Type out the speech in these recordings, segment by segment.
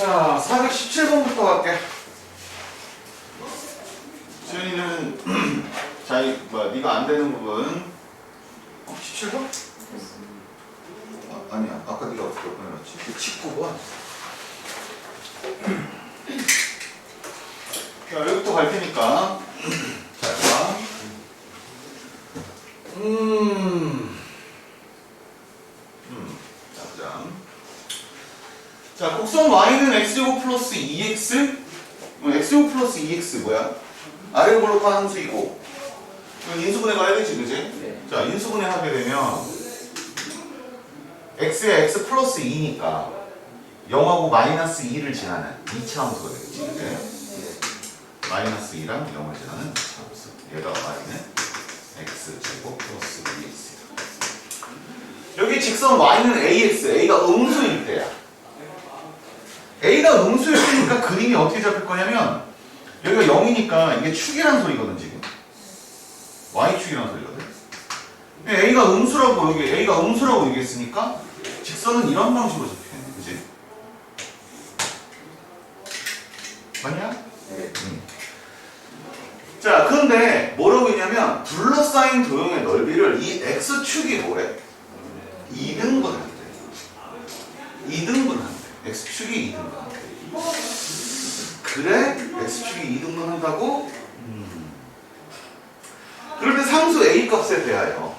자, 417번부터 갈게. 지현이는 자, 네가 안 되는 부분 17번? 아니야, 아까 네가 어떻게 보내놨지? 19번. 자, 여기부터 갈 테니까 잘 봐. 자, 보자. 자, 곡선 y는 x제곱 플러스 2x, x제곱 플러스 2x 뭐야? 아래로 볼록한 함수이고, 이건 인수분해 가야 되지, 그지? 네. 자, 인수분해 하게 되면 x에 x 플러스 2니까 0하고 마이너스 2를 지나는 2차 함수가 되겠지, 그지? 마이너스 2랑 0을 지나는 2차 함수. 얘가 y는 x제곱 플러스 2x. 여기 직선 y는 ax, a가 음수일 때야. a가 음수일 때니까 그림이 어떻게 잡힐 거냐면 여기가 0이니까 이게 축이란 소리거든 지금. y축이란 소리거든. a가 음수라고 여기 a가 음수라고 얘기했으니까 직선은 이런 방식으로 잡히겠네, 그지? 맞냐? 네. 자, 근데 뭐라고 했냐면 둘러싸인 도형의 넓이를 이 x축이 뭐래? 2등분한대. 2등분한대. x축이 2등분한대. 그래? x축이 2등분한다고? 그럴 때 상수 a 값에 대하여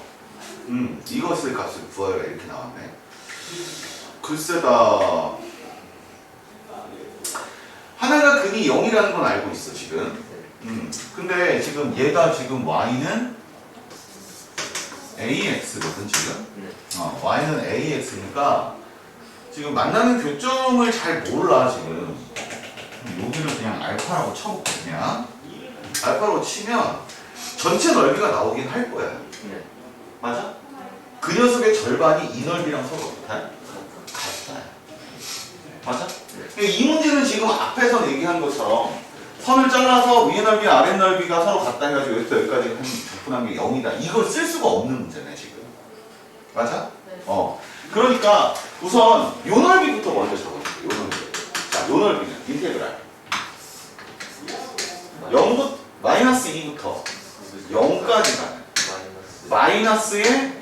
이것의 값을 구하라 이렇게 나왔네. 글쎄다. 하나가 근이 0이라는 건 알고 있어 지금. 근데 지금 얘가 지금 y는 ax거든 지금. y는 ax니까 지금 만나는 교점을 잘 몰라 지금. 여기를 그냥 알파라고 쳐볼게. 그냥 알파로 치면 전체 넓이가 나오긴 할 거야. 네. 맞아? 그 녀석의 절반이 이 넓이랑 서로 같아? 맞아? 네. 이 문제는 지금 앞에서 얘기한 것처럼 선을 잘라서 위의 넓이, 아래 넓이가 서로 같다 해가지고 여기서 여기까지 한 적분한 게 0이다. 이걸 쓸 수가 없는 문제네 지금. 맞아? 네. 그러니까 우선 요 넓이부터 먼저 적어볼게요. 요 넓이. 자, 요 넓이는 인테그랄 0부터 마이너스 2부터 0까지 가는 마이너스의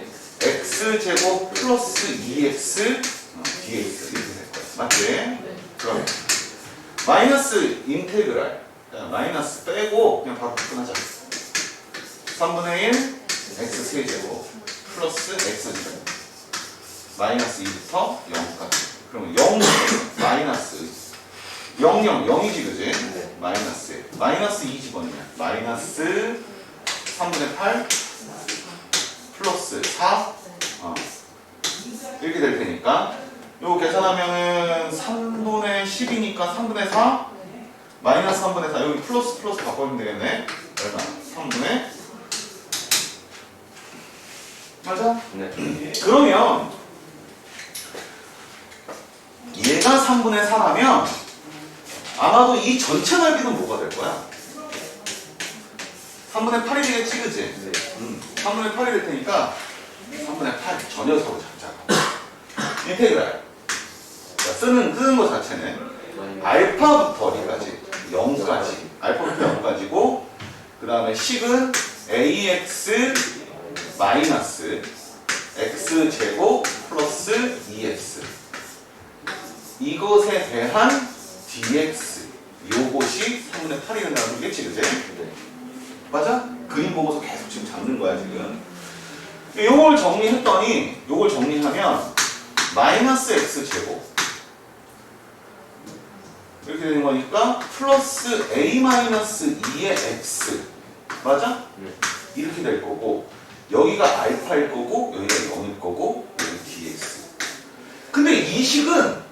x제곱 플러스 2x dx 이렇게 될 거야. 맞지? 네. 그러면 마이너스 인테그랄 마이너스 빼고 그냥 바로 접근하자. 3분의 1 x 세제곱 플러스 x제곱 마이너스 2부터 0까지. 그러면 0 마이너스 0, 0, 0이지 그지? 네. 마이너스 마이너스 2 집어넣으면 마이너스 3분의 8 플러스 4 이렇게 될 테니까 요거 계산하면은 3분의 10이니까 3분의 4 마이너스 3분의 4 여기 플러스 바꿔주면 되겠네. 얼마? 3분의 맞아? 네. 그러면 얘가 3분의 4라면 아마도 이 전체 넓이는 뭐가 될 거야? 3분의 8이 되겠지, 그치? 네. 3분의 8이 될 테니까 3분의 8 저 녀석을 잡자고. 인테그랄. 자, 쓰는 거 자체는 알파부터 어디까지? 0까지. 알파부터 0까지고 그 다음에 식은 ax 마이너스 x제곱 플러스 2x 이것에 대한 dx 요것이 3분의 8이 된다는 거겠지, 그치? 네. 맞아? 그림 보고서 계속 지금 잡는 거야 지금. 요걸 정리했더니 요걸 정리하면 마이너스 x제곱 이렇게 되는 거니까 플러스 a 마이너스 2의 x 맞아? 네. 이렇게 될 거고 여기가 알파일 거고 여기가 0일 거고 여기 dx. 근데 이 식은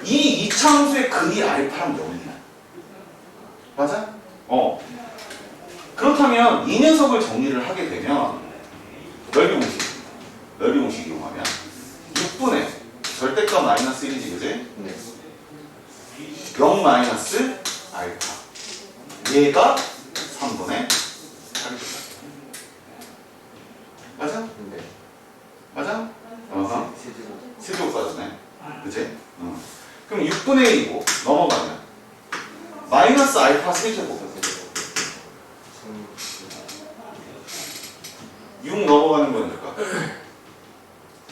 이 이차함수의 근이 알파랑 0이야. 맞아? 그렇다면 이 녀석을 정리를 하게 되면 넓이 공식 이용하면 6분의 절대값 마이너스 1이지 그지? 네. 0 마이너스 알파 얘가 3분의 8이다. 맞아? 네. 맞아? 세제곱. 세제곱 빠지네 그지? 그럼 6분의 1이고 넘어가면 마이너스 알파 세제곱 6 넘어가는 거니까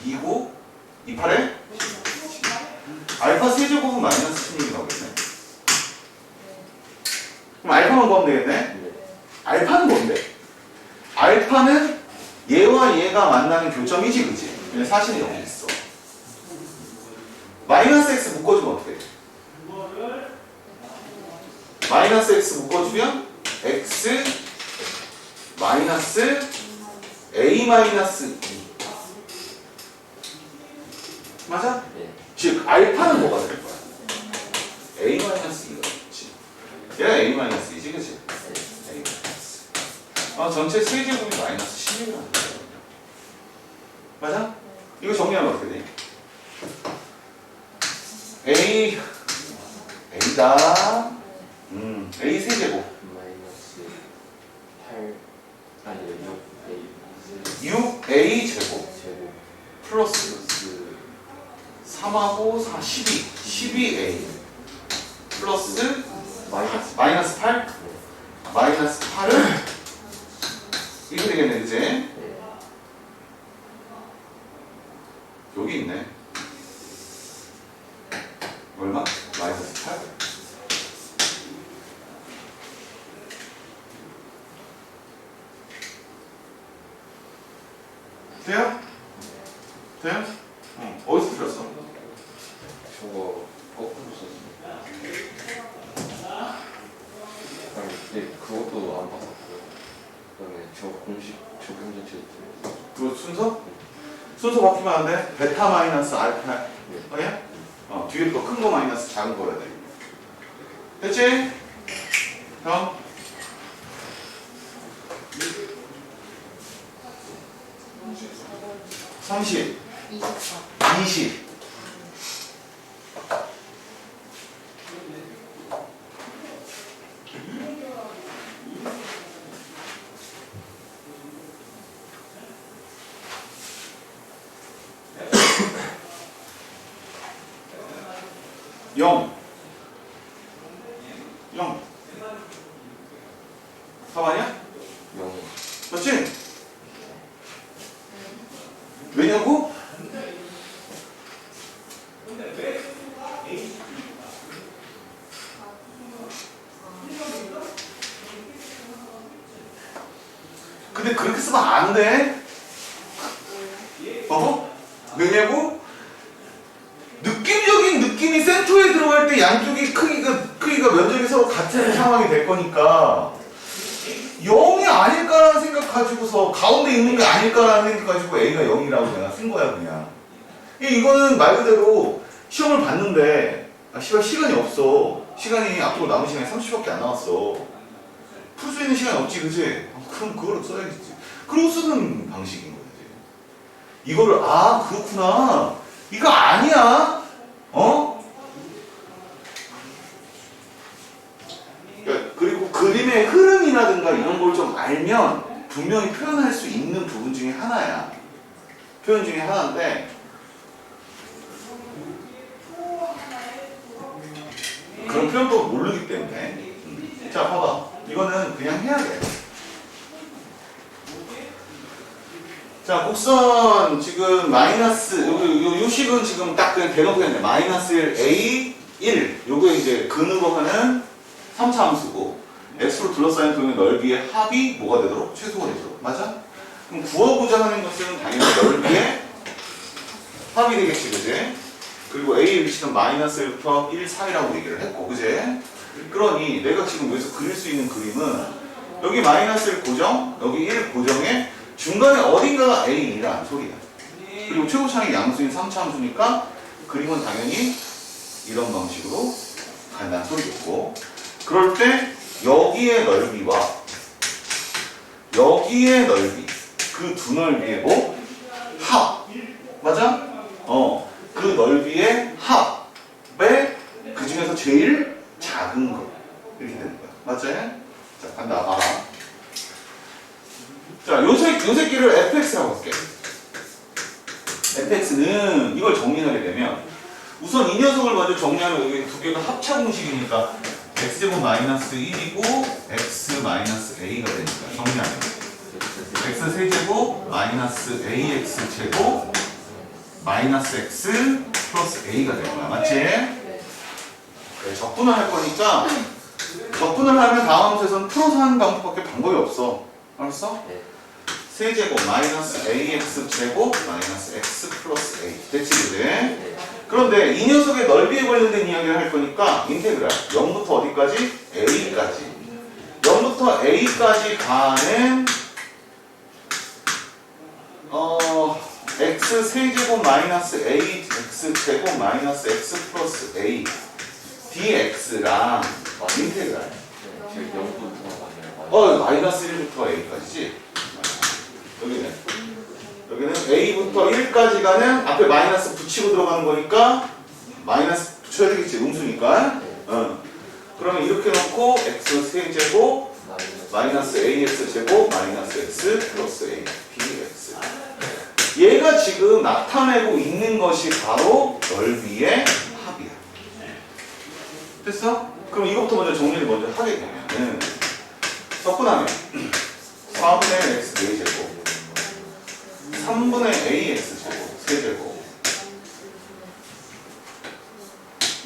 2고 28에 알파 세제곱은 마이너스 16이 나오겠네. 그럼 알파만 구하면 되겠네. 알파는 뭔데? 알파는 얘와 얘가 만나는 교점이지, 그치? 근데 사실은 여기 있어. 마이너스 x 묶어주면 어떻게 돼? 마이너스 x 묶어주면 x 마이너스 a 마이너스 2 맞아? 네. 즉 알파는 뭐가 될 거야? a 마이너스 2가 되겠지. 얘가 a 마이너스 2지, 그치? a 마이너스. 전체 세제곱이 마이너스 16이라는 거야. 맞아? 이거 정리하면 어떻게 돼? a다 a 세제곱 마이너스 8 아니요 6a 제곱 제곱 플러스 3하고 4 12a 플러스 마이너스 8 마이너스 8은 이거 되겠네, 그치? 네. 여기 있네. 얼마? 마이너스 8. 돼요? 돼요? 어디서 틀렸어? 저거 거꾸로 썼어요. 아니 근데 그것도 안 봤었고요. 그다음에 저 공식 적용 자체도 틀렸어요. 그 순서? 순서 바뀌면 안 돼? 베타 마이너스 알파. 네. 아니야? 뒤에 거 큰 거 마이너스 작은 거야 돼. 됐지? 다음. 30 20 0 0 답 아니야? 0 맞지? 왜냐고? 근데 그렇게 쓰면 안 돼. 왜냐고? 느낌적인 느낌이 센터에 들어갈 때 양쪽이 크기가 면적이 서로 같은 상황이 될 거니까 0이 아닐까라는 생각 가지고서 가운데 있는 게 아닐까라는 생각 가지고 A가 0이라고 내가 쓴 거야 그냥. 이거는 말 그대로 시험을 봤는데 시간이 없어. 시간이 앞으로 남은 시간이 30분밖에 안 남았어. 풀 수 있는 시간이 없지, 그치? 그럼 그거를 써야겠지. 그러고 쓰는 방식인 거지. 이거를 그렇구나. 이거 아니야. 그리고 그림의 흐름이라든가 이런 걸 좀 알면 분명히 표현할 수 있는 부분 중에 하나야. 표현 중에 하나인데 그런 표현법을 모르기 때문에. 자, 봐봐. 이거는 그냥 해야 돼. 자, 곡선 지금 마이너스 요 식은 지금 딱 그냥 대놓고 했네. 마이너스 1, A, 1. 요게 이제 근으로 하는 3차 함수고 x로 둘러싸인 도형의 넓이의 합이 뭐가 되도록? 최소가 되도록. 맞아? 그럼 구하고자 하는 것은 당연히 넓이의 합이 되겠지, 그지? 그리고 A의 위치는 마이너스 1부터 1 사이라고 얘기를 했고, 그지? 그러니 내가 지금 여기서 그릴 수 있는 그림은 여기 마이너스 1 고정, 여기 1 고정에 중간에 어딘가가 A이라는 소리야. 그리고 최고차항이 양수인 3차 함수니까 그림은 당연히 이런 방식으로 간다는 소리겠고, 그럴 때 여기의 넓이와 여기의 넓이, 그 두 넓이의 뭐? 합. 맞아? 그 넓이의 합의 그 중에서 제일 작은 거. 이렇게 되는 거야. 맞지? 자, 간다. 봐라. 자, 요 새끼를 fx라고 할게. fx는 이걸 정리하게 되면 우선 이 녀석을 먼저 정리하면 여기 두 개가 합차 공식이니까 x제곱 마이너스 1이고 x 마이너스 a가 되니까 정리하면 x 세제곱 마이너스 ax 제곱 마이너스 x 플러스 a가 되는 거야. 맞지? 네, 적분을 할 거니까 적분을 하면 다음 함수에서는 풀어서 하는 방법밖에 방법이 없어. 알았어? 네. 세제곱 마이너스 ax 제곱 마이너스 x 플러스 a. 됐지 그래? 네. 그런데 이 녀석의 넓이에 관련된 이야기를 할 거니까 인테그랄 0부터 어디까지? a까지 0부터 a까지 가는 x 세제곱 마이너스 ax 제곱 마이너스 x 플러스 a dx랑 인테그랄 네. 지금 0부터 마이너스 1부터 a까지지? 여기는 a부터 1까지 가는 앞에 마이너스 붙이고 들어가는 거니까 마이너스 붙여야 되겠지 음수니까. 그러면 이렇게 놓고 x 세제곱 마이너스 ax 제곱 마이너스 x 플러스 a dx. 얘가 지금 나타내고 있는 것이 바로 넓이의 합이야. 됐어? 그럼 이것부터 먼저 정리를 먼저 하게 되면 적분하면 4분의 1 x 4제곱 3분의 ax 제곱 세제곱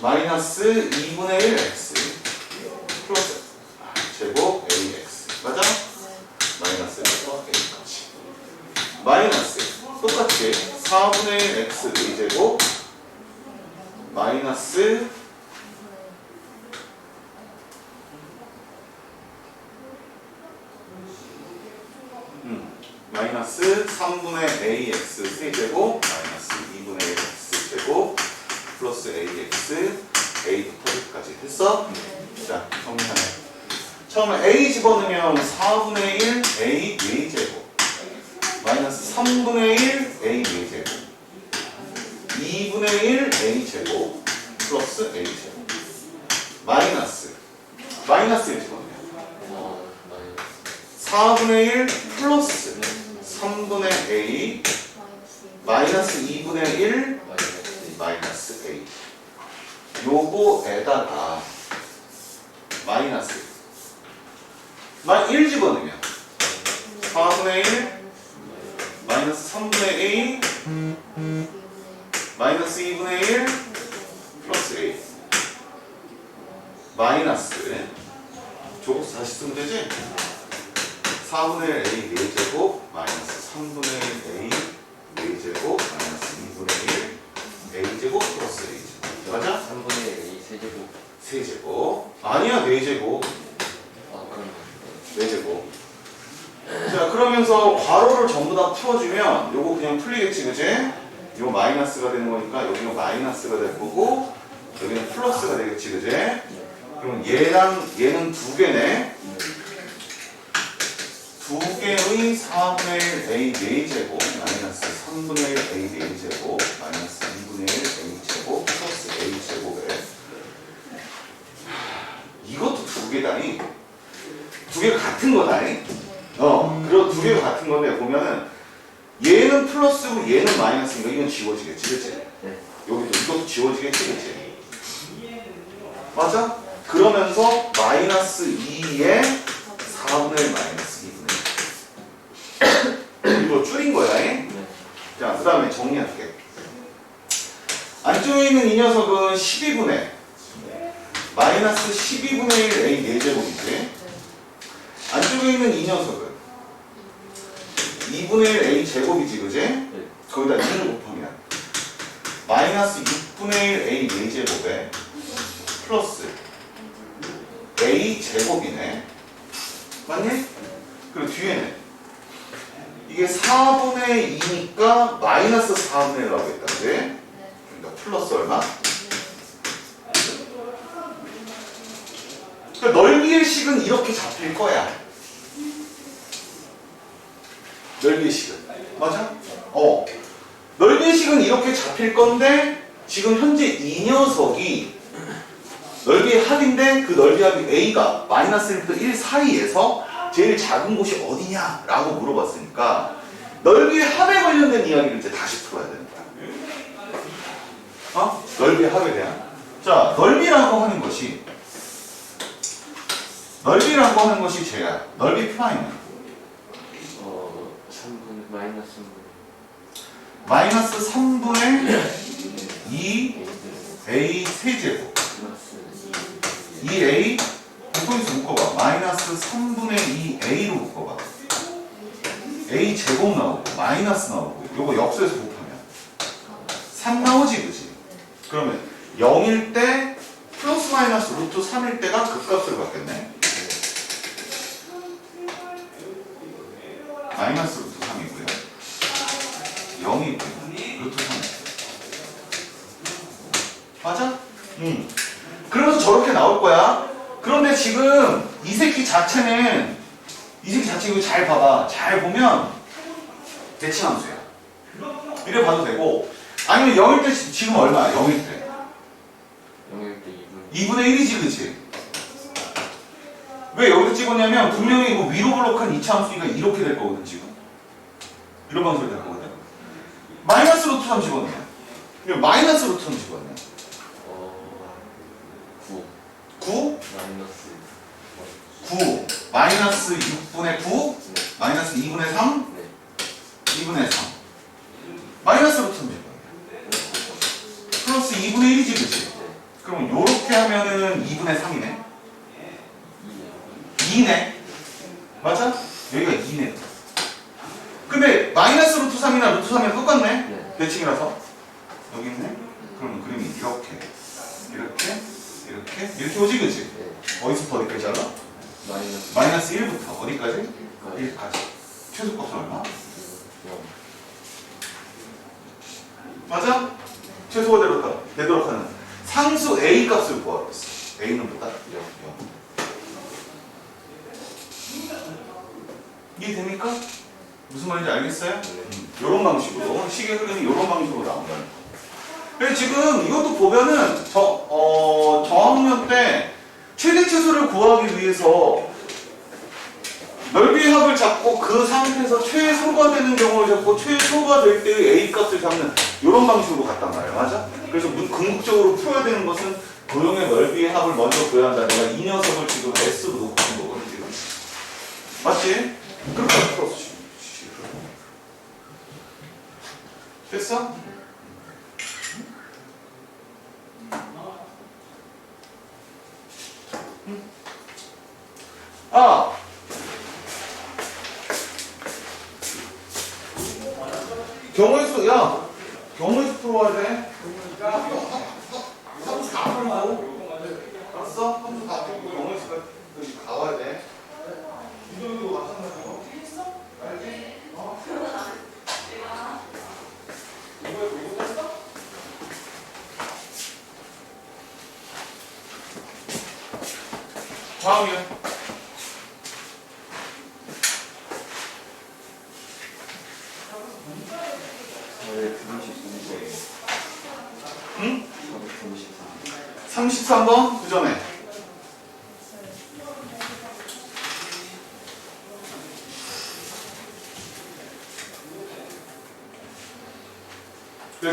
마이너스 2분의 1 x 플러스 제곱 ax 맞아? 마이너스에서 a까지 마이너스 똑같이 4분의 1 x a제곱 마이너스 마이너스 3분의 ax 세제곱 마이너스 2분의 1x 제곱 플러스 ax a부터 y까지 됐어? 자 정리하네. 처음에 a 집어넣으면 4분의 1 a 4제곱 마이너스 3분의 1 a 4제곱 2분의 1 a 제곱 플러스 a 제곱 마이너스를 집어넣으면 4분의 1 플러스 3분의 a 마이너스 2분의 1 마이너스 a 요거에다가 마이너스 1 집어넣으면 4분의 1 마이너스 3분의 a 마이너스 2분의 1 플러스 a 마이너스 저거 다시 쓰면 되지? 4분의 1 a 4제곱 마이너스 3분의 1 a 4제곱 마이너스 2분의 1 a제곱 플러스 a제곱 맞아? 3분의 a 세제곱 세제곱 아니야 4제곱 그럼 4제곱 자 그러면서 괄호를 전부 다 풀어주면 요거 그냥 풀리겠지 그지? 요 마이너스가 되는 거니까 여기는 마이너스가 될 거고 여기는 플러스가 되겠지 그지? 그럼 얘는 두 개네 두 개의 4분의 1 a 4제곱 마이너스 3분의 1 a 4제곱 마이너스 2분의 1 a 제곱 플러스 a 제곱에 이것도 두 개다니 두 개가 같은 거다니 그리고 두 개가 같은 건데 보면은 얘는 플러스고 얘는 마이너스니까 이건 지워지겠지 그치? 네. 여기도 이것도 지워지겠지 그치? 맞아? 그러면서 마이너스 2에 4분의 1 마이너스 2분의 1 이거 줄인 거야 네. 자 그 다음에 정리할게 안쪽에 있는 이 녀석은 12분의 마이너스 12분의 1 a 4제곱이지 안쪽에 있는 이 녀석은 2분의 1 a 제곱이지 그지? 네. 거기다 2를 곱하면 마이너스 6분의 1 a 4제곱에 플러스 a 제곱이네 맞니? 그리고 뒤에는 이게 4분의 2니까 마이너스 4분의 1라고 했다 그지? 그러니까 플러스 얼마? 그러니까 넓이의 식은 이렇게 잡힐 거야 넓이의 식은 맞아? 넓이의 식은 이렇게 잡힐 건데 지금 현재 이 녀석이 넓이의 합인데 그 넓이의 합이 a가 마이너스 1부터 1 사이에서 제일 작은 곳이 어디냐 라고 물어봤으니까 넓이의 합에 관련된 이야기를 이제 다시 풀어야 되는 거야 넓이의 합에 대한. 자, 넓이라고 하는 것이 쟤야. 넓이 프라임은 3분 마이너스 3분 마이너스 3분의 2a 세제곱. 플러스 2a 거기서 묶어봐. 마이너스 3분의 2a로 묶어봐. a 제곱 나오고 마이너스 나오고 요거 역수해서 곱하면 3 나오지, 그지? 그러면 0일 때 플러스 마이너스 루트 3일 때가 극값을 받겠네. 마이너스 루트 3이고요. 0이고요. 루트 3. 맞아? 그러면서 저렇게 나올 거야. 그런데 지금 이 새끼 자체는 이거 잘 봐봐. 잘 보면 대칭함수야. 이래 봐도 되고 아니면 0일 때 지금 얼마야? 0일 때 0일 때 2분 2분의 1이지, 그치? 왜 여기서 찍었냐면 분명히 이거 위로 블록한 이차함수니까 이렇게 될 거거든. 지금 이런 방식으로 될 거거든. 마이너스 루트 3 집어넣냐? 그럼 마이너스 루트 3 집어넣냐? 9 9 마이너스 9 마이너스 6분의 9 네. 마이너스 2분의 3 네. 2분의 3 마이너스 루트 3 집어넣냐? 플러스 2분의 1이지, 그치? 네. 그럼 요렇게 하면은 2분의 3이네. 2네. 맞아? 여기가 2네. 근데 마이너스 루트 3이나 루트 3이랑 똑같네? 네. 대칭이라서. 여기 있네? 그러면 그림이 이렇게 오지, 그치? 네. 어디서부터 어디까지 알아? 마이너스 1부터 어디까지? 1까지. 최소값은 얼마? 0 맞아? 최소가 되도록 하는 상수 A 값을 구하고 있어. A는 뭐다? 0. 이해됩니까? 무슨 말인지 알겠어요? 이런 방식으로 식의 흐름이 이런 방식으로 나온다는 거. 그래서 지금 이것도 보면은 저학년 때 최대 최소를 구하기 위해서 넓이의 합을 잡고 그 상태에서 최소가 되는 경우를 잡고 최소가 될 때의 A 값을 잡는 이런 방식으로 갔단 말이에요. 맞아? 그래서 궁극적으로 풀어야 되는 것은 도형의 넓이의 합을 먼저 구해야 한다. 내가 이 녀석을 지금 S로 놓고 있는 거거든, 지금. 맞지? 그렇게 풀었어, 지금. 됐어? 아! 경우의 수, 야! 경우의 수 풀어와야 돼. 34풀고. 알았어? 34 풀고 경우의 수가 가와야 돼. 이동도 마찬가지고. 알지? 이거 했어? 다음이요. 응? 33번 그 전에.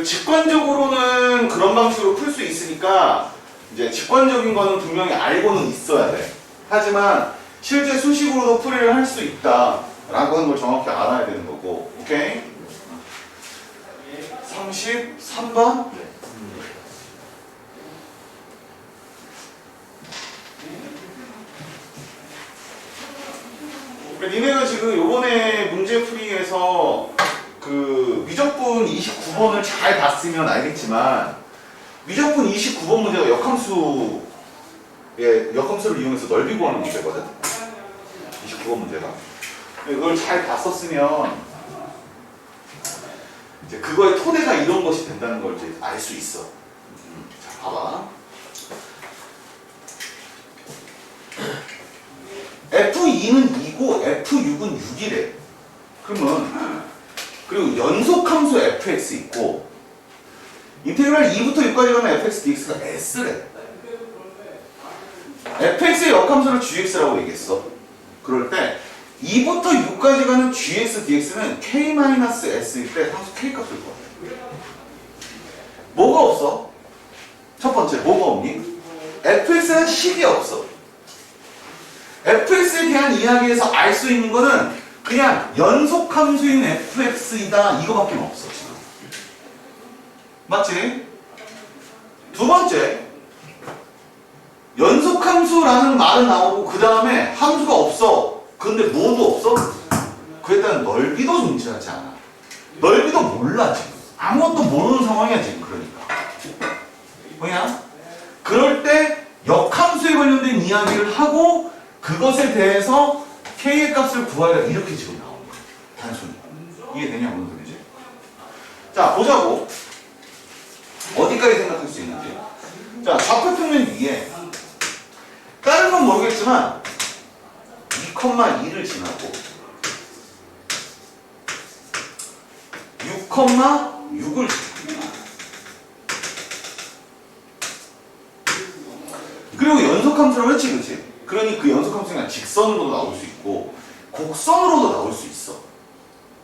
직관적으로는 그런 방식으로 풀 수 있으니까 이제 직관적인 거는 분명히 알고는 있어야 돼. 하지만 실제 수식으로도 풀이를 할 수 있다 라고 하는 걸 정확히 알아야 되는 거고. 오케이? 33번? 니네가 지금 요번에 문제풀이에서 그 미적분 29번을 잘 봤으면 알겠지만 미적분 29번 문제가 역함수를 이용해서 넓이 구하는 문제거든. 29번 문제가. 이걸 잘 봤었으면 이제 그거의 토대가 이런 것이 된다는 걸 이제 알 수 있어. 자, 봐봐. F2는 2고 F6은 6이래. 그러면 그리고 연속함수 fx 있고 인테그랄 2부터 6까지 가는 fx dx가 s래. fx의 역함수를 gx라고 얘기했어. 그럴 때 2부터 6까지 가는 gx dx는 k-s일 때 상수 k 값을 구해. 뭐가 없어? 뭐가 없니? fx는 식이 없어. fx에 대한 이야기에서 알 수 있는 거는 그냥 연속함수인 fx이다 이거밖에 없어 지금. 맞지? 두 번째, 연속함수라는 말은 나오고 그 다음에 함수가 없어. 근데 뭐도 없어? 그에 따른 넓이도 존재하지 않아. 넓이도 몰라 지금. 아무것도 모르는 상황이야 지금. 그러니까 뭐냐? 그럴 때 역함수에 관련된 이야기를 하고 그것에 대해서 k의 값을 구하라 이렇게 지금 나오는 거야. 단순히. 이해되냐? 무슨 소리지? 자 보자고. 어디까지 생각할 수 있는지. 자 좌표평면 위에 다른 건 모르겠지만 2,2를 지나고 6,6을 그리고 연속함수를 했지, 그치? 그러니 그 연속함수가 직선으로도 나올 수 있고 곡선으로도 나올 수 있어.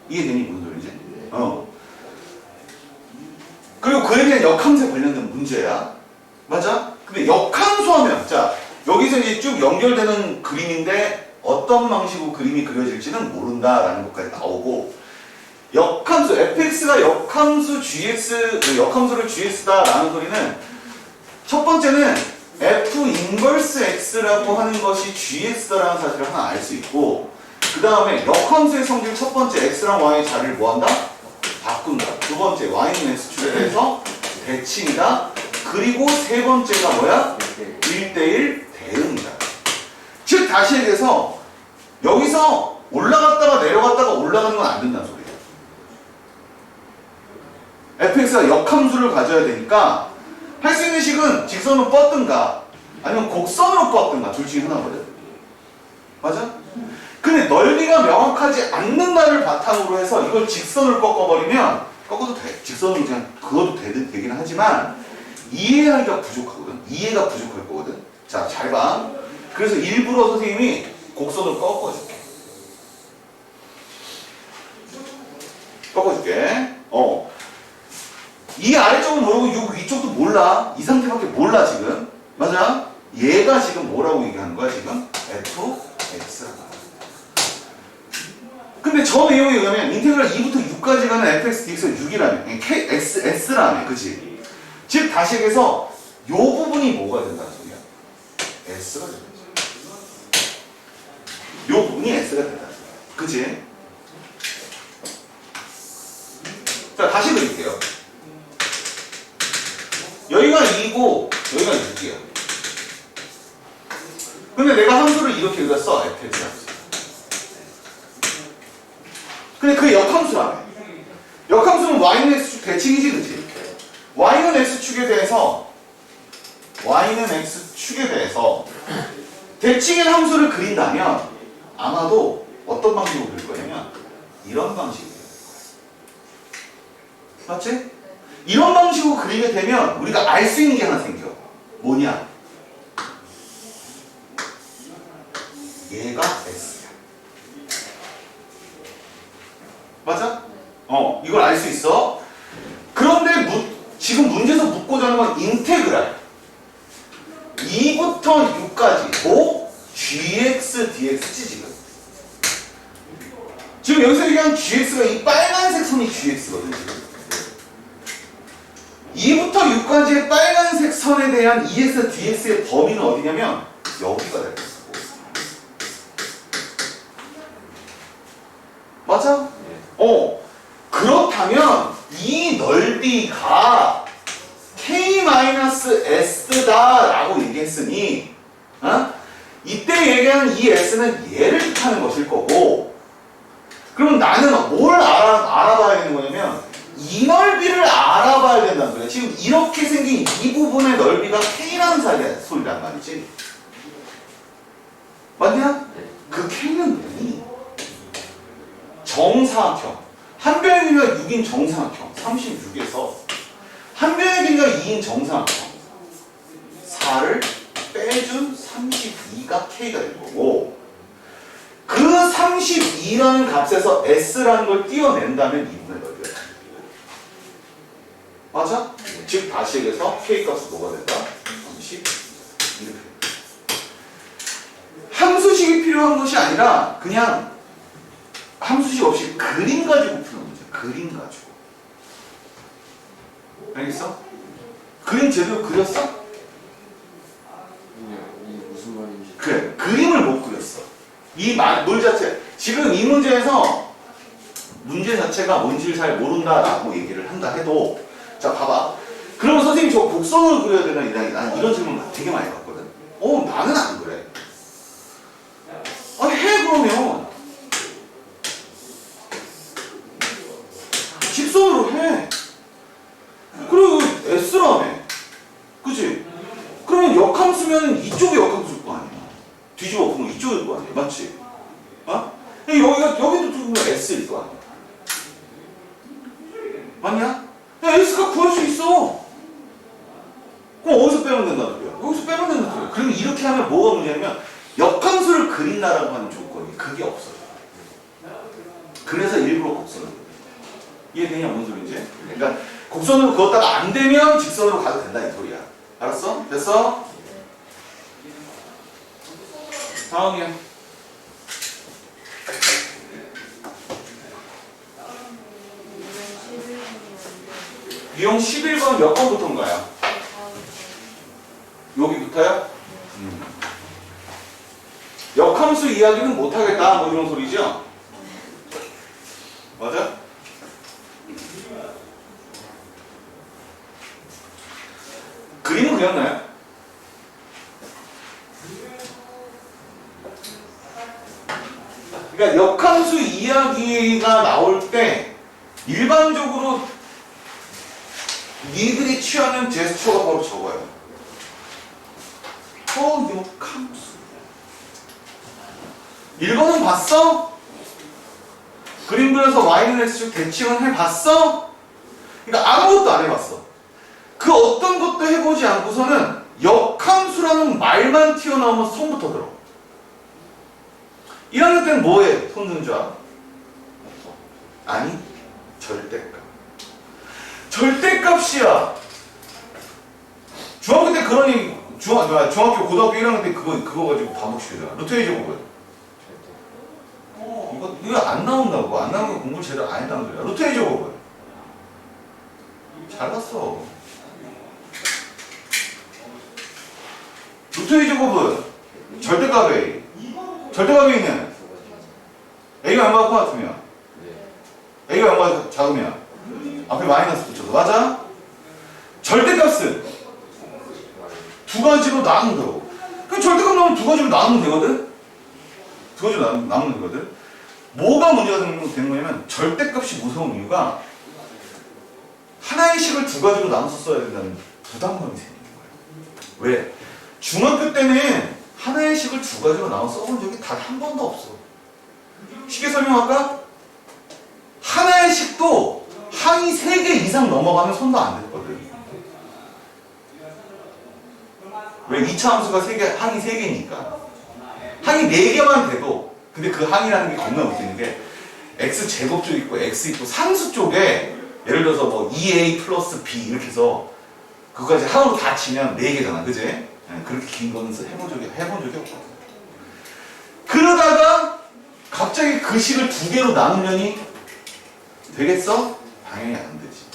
이해되니 무슨 소리지? 그리고 그에 대한 역함수에 관련된 문제야. 맞아? 근데 역함수 하면 자 여기서 이제 쭉 연결되는 그림인데 어떤 방식으로 그림이 그려질지는 모른다라는 것까지 나오고 역함수, fx가 역함수 gx, 역함수를 gx다라는 소리는 첫 번째는 f 인버스 x라고 하는 것이 gx다라는 사실을 하나 알 수 있고 그 다음에 역함수의 성질 첫 번째 x랑 y의 자리를 뭐한다? 바꾼다. 두 번째 y는 x축에 대해서 대칭이다. 그리고 세 번째가 뭐야? 1대1 대응이다. 즉 다시 얘기해서 여기서 올라갔다가 내려갔다가 올라가는 건 안 된다는 소리야. fx가 역함수를 가져야 되니까 할 수 있는 식은 직선으로 뻗든가 아니면 곡선으로 뻗든가 둘 중에 하나거든. 맞아? 근데 넓이가 명확하지 않는다를 바탕으로 해서 이걸 직선으로 꺾어버리면 꺾어도 돼. 직선으로 그냥 그어도 되긴 하지만 이해하기가 부족하거든. 이해가 부족할 거거든. 자, 잘 봐. 그래서 일부러 선생님이 곡선을 꺾어줄게. 꺾어줄게. 이 아래쪽은 모르고 위쪽도 몰라. 이 상태밖에 몰라 지금. 맞아? 얘가 지금 뭐라고 얘기하는 거야 지금? fx라고. 근데 저 내용에 의하면 인테그랄 2부터 6까지 가는 fx dx가 6이라며. s라며. 그치? 즉 다시 얘기해서 요 부분이 뭐가 된다는 소리야? s가 된다는 소리야. 요 부분이 s가 된다는 소리야. 그치? 자 다시 그릴게요. 여기가 2고 여기가 6이야. 근데 내가 함수를 이렇게 여기다 써. fx 함수. 근데 그게 역함수라며. 역함수는 y는 x축 대칭이지, 그치? y는 x축에 대해서 대칭인 함수를 그린다면 아마도 어떤 방식으로 그릴 거냐면 이런 방식으로 그릴 거야. 맞지? 이런 방식으로 그리게 되면 우리가 알 수 있는 게 하나 생겨. 뭐냐? 얘가 S야. 맞아? 이걸 알 수 있어. 그런데 지금 문제에서 묻고자 하는 건 인테그랄 2부터 6까지 뭐? gx, dx지 지금. 지금 여기서 얘기한 gx가 이 빨간색 선이 gx거든 지금. 2부터 6까지의 빨간색 선에 대한 ES, DS의 범위는 어디냐면 여기가 될 거고. 맞아? 그렇다면 이 넓이가 K-S다라고 얘기했으니 이때 얘기한 이 S는 얘를 뜻하는 것일 거고 그럼 나는 뭘 알아봐야 되는 거냐면 이 넓이를 알아봐야 된다는 거야. 지금 이렇게 생긴 이 부분의 넓이가 K라는 소리란 말이지. 맞냐? 그 K는 뭐니? 정사각형. 한 변의 길이가 6인 정사각형. 36에서 한 변의 길이가 2인 정사각형. 4를 빼준 32가 K가 될 거고 그 32라는 값에서 S라는 걸 띄어낸다면 이 부분의 넓이가 맞아? 즉 다시 얘기해서 K 값은 뭐가 된다? 식 이렇게. 함수식이 필요한 것이 아니라 그냥 함수식 없이 그림 가지고 푸는 문제. 그림 가지고. 알겠어? 그림 제대로 그렸어? 이 무슨 말인지. 그래. 그림을 못 그렸어. 물 자체. 지금 이 문제에서 문제 자체가 뭔지를 잘 모른다라고 얘기를 한다 해도 자 봐봐. 그러면 선생님 저 곡선을 그려야 되나? 난 이런 질문 되게 많이 받거든. 나는 안 그래. 해 그러면. 직선으로 해. 그리고 S라며. 그치? 그러면 역함수면 이쪽이 역함수일 거 아니야. 뒤집어 보면 이쪽일 거 아니야. 맞지? 여기도 보면 S일 거 아니야. 맞냐? 야, S가 구할 수 있어. 그럼 어디서 빼면 된다는 거야? 여기서 빼면 된다는 거야. 그러면 이렇게 하면 뭐가 문제냐면 역함수를 그린다라고 하는 조건이 그게 없어요. 그래서 일부러 곡선을 그려. 이해되냐 뭔 소리인지? 그러니까 곡선으로 그었다가 안 되면 직선으로 가도 된다 이 소리야. 알았어? 됐어? 다음이야. 유형 11번 몇 번부터인가요? 여기부터요? 역함수 이야기는 못하겠다 뭐 이런 소리죠? 맞아? 그림은 그렸나요? 그러니까 역함수 이야기가 나올 때 일반적으로 니들이 취하는 제스처가 바로 저거예요. 역함수. 1번은 봤어? 그림 그려서 y는 x축 대칭은 해봤어? 그러니까 아무것도 안 해봤어. 그 어떤 것도 해보지 않고서는 역함수라는 말만 튀어나오면 손부터 들어. 1학년 때는 뭐해? 손 드는 줄 알아? 아니, 절대값. 절대값이야. 중학교 때 그러니 중학교 고등학교 1학년 때 그거 가지고 반복시키잖아. 루트의 제곱은 이거 안 나온다고. 안 나오는 거 공부를 제대로 안 했다는 소리야. 루트의 제곱은 잘났어. 루트의 제곱은 절대값 A. 절대값 A는 A가 얼마나 같으면 A가 얼마나 작으면 앞에 마이너스 붙여서 맞아? 절대값은 두 가지로 나눈다고. 그럼 절대값 나오면 두 가지로 나누면 되거든? 두 가지로 나누면 되거든? 뭐가 문제가 되는 거냐면 절대값이 무서운 이유가 하나의 식을 두 가지로 나눠서 써야 된다는 부담감이 생기는 거예요. 왜? 중학교 때는 하나의 식을 두 가지로 나눠 써본 적이 단 한 번도 없어. 쉽게 설명할까? 하나의 식도 항이 3개 이상 넘어가면 손도 안 됐거든. 왜? 2차 함수가 항이 3개니까. 항이 4개만 돼도, 근데 그 항이라는 게 겁나 웃기는 게 x제곱 쪽 있고 x 있고 상수 쪽에 예를 들어서 뭐 2a 플러스 b 이렇게 해서 그거까지 하나로 다 치면 4개잖아. 그지? 그렇게 긴 거는 해본 적이 없거든. 그러다가 갑자기 그 식을 2개로 나누려니 되겠어? 당연히 안 되지.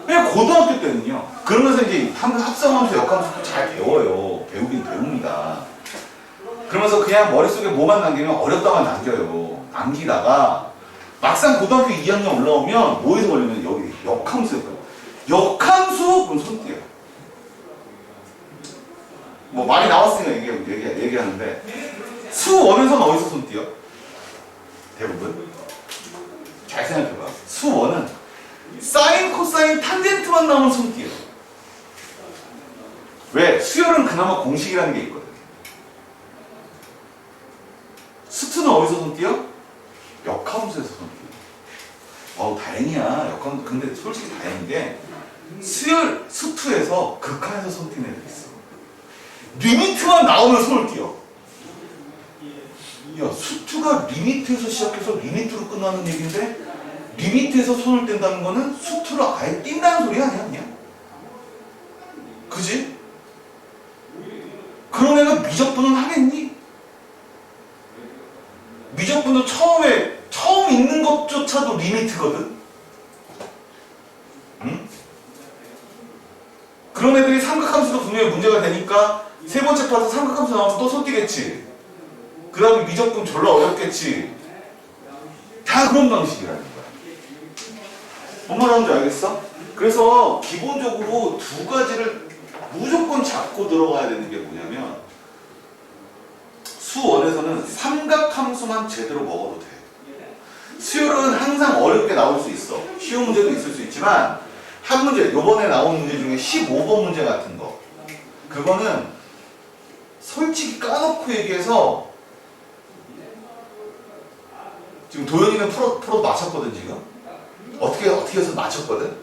그냥 고등학교 때는요. 그러면서 이제 합성함수, 역함수 잘 배워요. 배우긴 배웁니다. 그러면서 그냥 머릿속에 뭐만 남기면 어렵다만 남겨요. 남기다가 막상 고등학교 2학년 올라오면 뭐에서 걸리면 여기 역함수였거든요. 역함수? 그럼 손 띄어요. 뭐 많이 나왔으니까 얘기하는데 수원에서는 어디서 손 띄어? 대부분? 잘 생각해봐. 수원은 사인, 코사인, 탄젠트만 나오면 손 띄어. 왜? 수열은 그나마 공식이라는 게 있거든. 수투는 어디서 손 띄어? 역함수에서 손 띄어. 다행이야. 역함수. 근데 솔직히 다행인 게 수열, 수투에서 극한에서 손 띄는 애들 있어. 리미트만 나오면 손을 띄어. 야, 수투가 리미트에서 시작해서 리미트로 끝나는 얘기인데 리미트에서 손을 뗀다는 거는 수투를 아예 띈다는 소리 아니야? 그냥? 그지? 그런 애가 미적분은 하겠니? 미적분도 처음 있는 것조차도 리미트거든? 응? 그런 애들이 삼각함수도 분명히 문제가 되니까 세 번째 파트 삼각함수 나오면 또 손 띄겠지. 그 다음에 미적분 졸라 어렵겠지. 다 그런 방식이라는 거야. 뭔 말하는지 알겠어? 그래서 기본적으로 두 가지를 무조건 잡고 들어가야 되는 게 뭐냐면 수원에서는 삼각함수만 제대로 먹어도 돼. 수열은 항상 어렵게 나올 수 있어. 쉬운 문제도 있을 수 있지만 한 문제, 요번에 나온 문제 중에 15번 문제 같은 거 그거는 솔직히 까놓고 얘기해서 지금 도현이는 프로 맞췄거든 지금. 어떻게 해서 맞췄거든.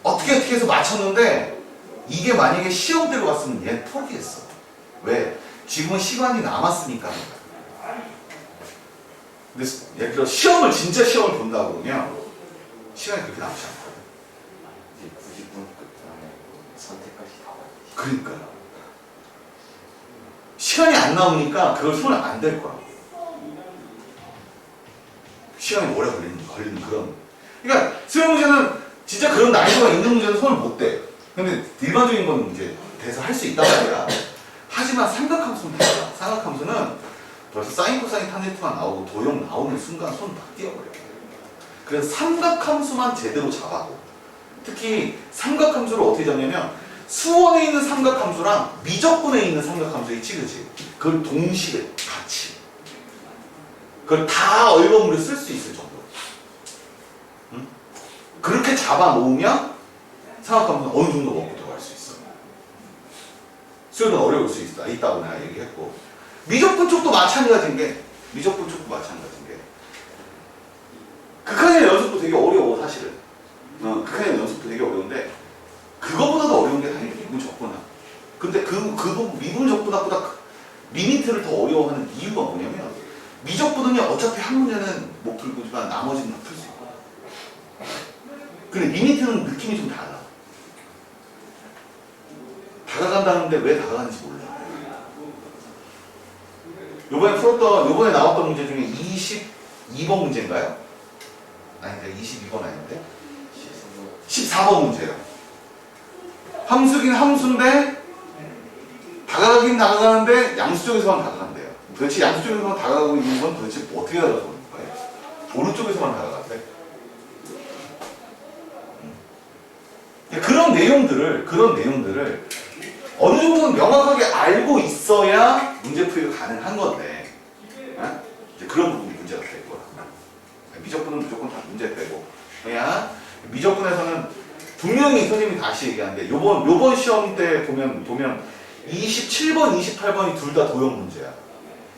어떻게 해서 맞췄는데 이게 만약에 시험대로 갔으면 얘 포기했어. 왜? 지금은 시간이 남았으니까. 근데 예를 들어 진짜 시험을 본다고 그러면 시간이 그렇게 남지 않거든. 이제 90분 끝에 선택까지 다 와야 돼. 그러니까 시간이 안 남으니까 그걸 손에 안 댈 거야. 시간이 오래 걸리는 그런. 그러니까 수영 문제는 진짜 그런 난이도가 있는 문제는 손을 못 대. 근데 일반적인 건 이제 돼서 할 수 있단 말이야. 하지만 삼각함수는 달라. 삼각함수는 벌써 사인 코사인 탄젠트가 나오고 도형 나오는 순간 손 막 띄어버려. 그래서 삼각함수만 제대로 잡아도 특히 삼각함수를 어떻게 잡냐면 수원에 있는 삼각함수랑 미적분에 있는 삼각함수 있지 그치? 그걸 동시에 같이 그걸 다 얼버무려 쓸 수 있을 정도. 응? 그렇게 잡아 놓으면 삼각함수는 어느 정도 먹고 들어갈 수 있어. 수요는 어려울 수 있다고 내가 얘기했고 미적분 쪽도 마찬가지인 게 극한의 연습도 되게 어려워 사실은. 극한의 연습도 되게 어려운데 그거보다도 어려운 게 당연히 미분 적분학. 근데 미분 적분학보다 리미트를 더 어려워하는 이유가 뭐냐면 미적분은요 어차피 한 문제는 못 풀고지만 나머지는 풀 수 있고 근데 리미트는 느낌이 좀 달라. 다가간다는데 왜 다가가는지 몰라. 요번에 나왔던 문제 중에 22번 문제인가요? 아닌데 22번 아닌데? 14번 문제예요. 함수긴 함수인데 다가가긴 다가가는데 양수 쪽에서만 다가간대요. 도대체 양수 쪽에서만 다가가고 있는 건 도대체 어떻게 다가가고 있는 거예요? 오른쪽에서만 다가간대. 그런 내용들을 어느 정도는 명확하게 알고 있어야 문제풀이가 가능한 건데 이제 그런 부분이 문제가 될 거야. 미적분은 무조건 다 문제되고 그냥 미적분에서는 분명히 선생님이 다시 얘기하는데 요번 시험 때 보면 27번, 28번이 둘 다 도형 문제야.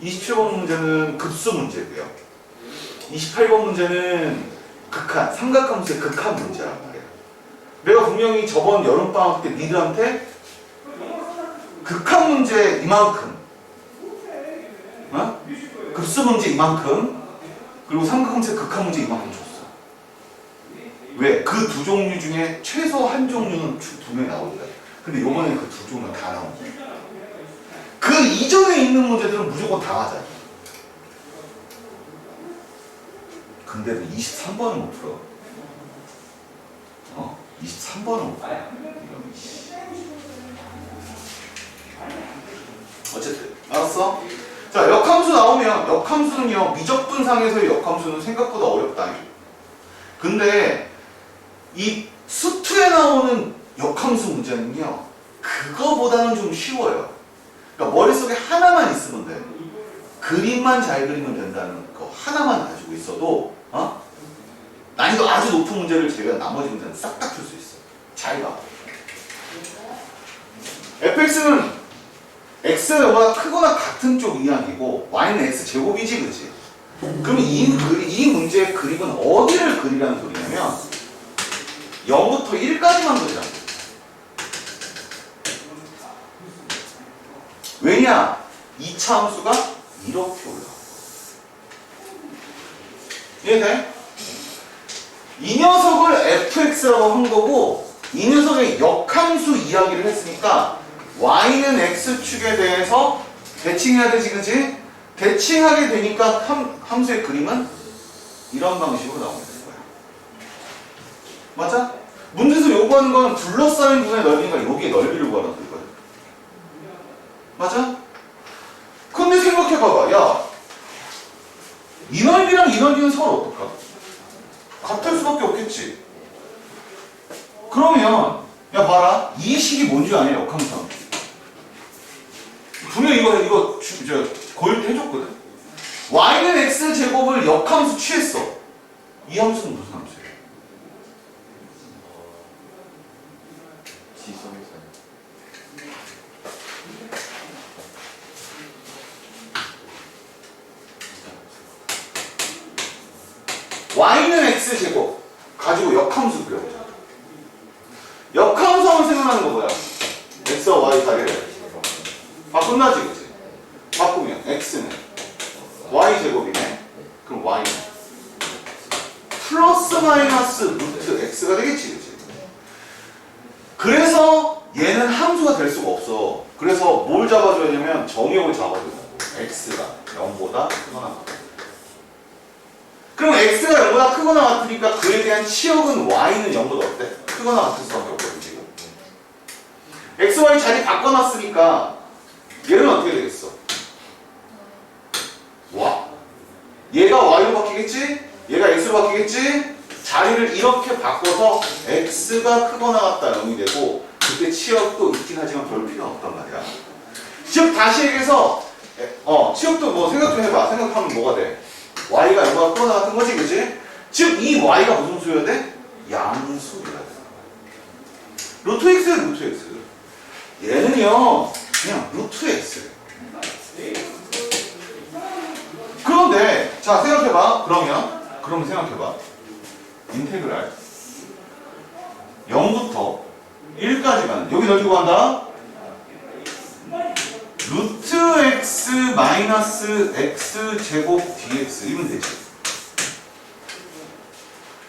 27번 문제는 급수 문제고요. 28번 문제는 삼각함수의 극한 문제란 말이야. 내가 분명히 저번 여름방학 때 니들한테 극한 문제 이만큼 급수 문제 이만큼 그리고 삼각함수의 극한 문제 이만큼 줬어. 왜? 그 두 종류 중에 최소 한 종류는 두 명이 나온다. 근데 요번에 그 두 종류가 다 나온다. 그 이전에 있는 문제들은 무조건 다 맞아요. 근데도 23번은 못 풀어. 23번은 못 풀어. 어쨌든 알았어? 자, 역함수 나오면 역함수는요 미적분상에서의 역함수는 생각보다 어렵다. 근데 이 수투에 나오는 역함수 문제는요 그거보다는 좀 쉬워요. 그러니까 머릿속에 하나만 있으면 돼. 그림만 잘 그리면 된다는 거 하나만 가지고 있어도 난이도 아주 높은 문제를 제외한 나머지 문제는 싹 다 풀 수 있어. 잘 봐. fx는 x가 크거나 같은 쪽 이야기고 y는 x제곱이지 그치? 그럼 이 문제의 그림은 어디를 그리라는 소리냐면 0부터 1까지만 그리라. 왜냐? 2차 함수가 이렇게 올라가. 이해돼? 이 녀석을 fx라고 한 거고 이 이 녀석의 역함수 이야기를 했으니까 y는 x축에 대해서 대칭해야 되지, 그치? 대칭하게 되니까 함수의 그림은 이런 방식으로 나오게 되는 거야. 맞아? 문제에서 요구하는 건 둘러싸인 부분의 넓이니까 여기에 넓이를 구하라는 거거든. 맞아? 근데 생각해봐봐. 야, 이 넓이랑 이 넓이는 서로 어떨까? 같을 수밖에 없겠지. 그러면 야 봐라. 이 식이 뭔지 아냐? 역함수. 분명히 이거 고일 때 해줬거든. y는 x제곱을 역함수 취했어. 이 함수는 무슨 함수예요? 지성이선. y는 x제곱 가지고 역함수 그려보자. 역함수 하면 생각나는 거 뭐야? x와 y 사이를 끝나지, 그치? 바꾸면 x는 y제곱이네. 그럼 y는 플러스 마이너스 루트 x가 되겠지, 그치? 그래서 얘는 함수가 될 수가 없어. 그래서 뭘 잡아줘야 되냐면 정의역을 잡아줘야 돼. x가 0보다 크거나 같다. 그럼 x가 0보다 크거나 같으니까 그에 대한 치역은 y는 0보다 어때? 크거나 같을 수밖에 없거든, 지금. x, y 자리 바꿔놨으니까 얘는 어떻게 되겠어? 얘가 y로 바뀌겠지? 얘가 x로 바뀌겠지? 자리를 이렇게 바꿔서 x가 크거나 같다 0이 되고 그때 치역도 있긴 하지만 별 필요는 없단 말이야. 즉 다시 얘기해서 치역도 뭐 생각 좀 해봐. 생각하면 뭐가 돼? y가 0보다 크거나 같은 거지, 그치? 즉 이 y가 무슨 수여야 돼? 양수여야 돼. 루트 x야, 루트 x. 얘는요 그냥 루트 x. 그런데 자 생각해봐. 그러면 생각해봐. 인테그랄 0부터 1까지 가는 여기 넓이 구한다. 루트 x 마이너스 x 제곱 dx 이러면 되지.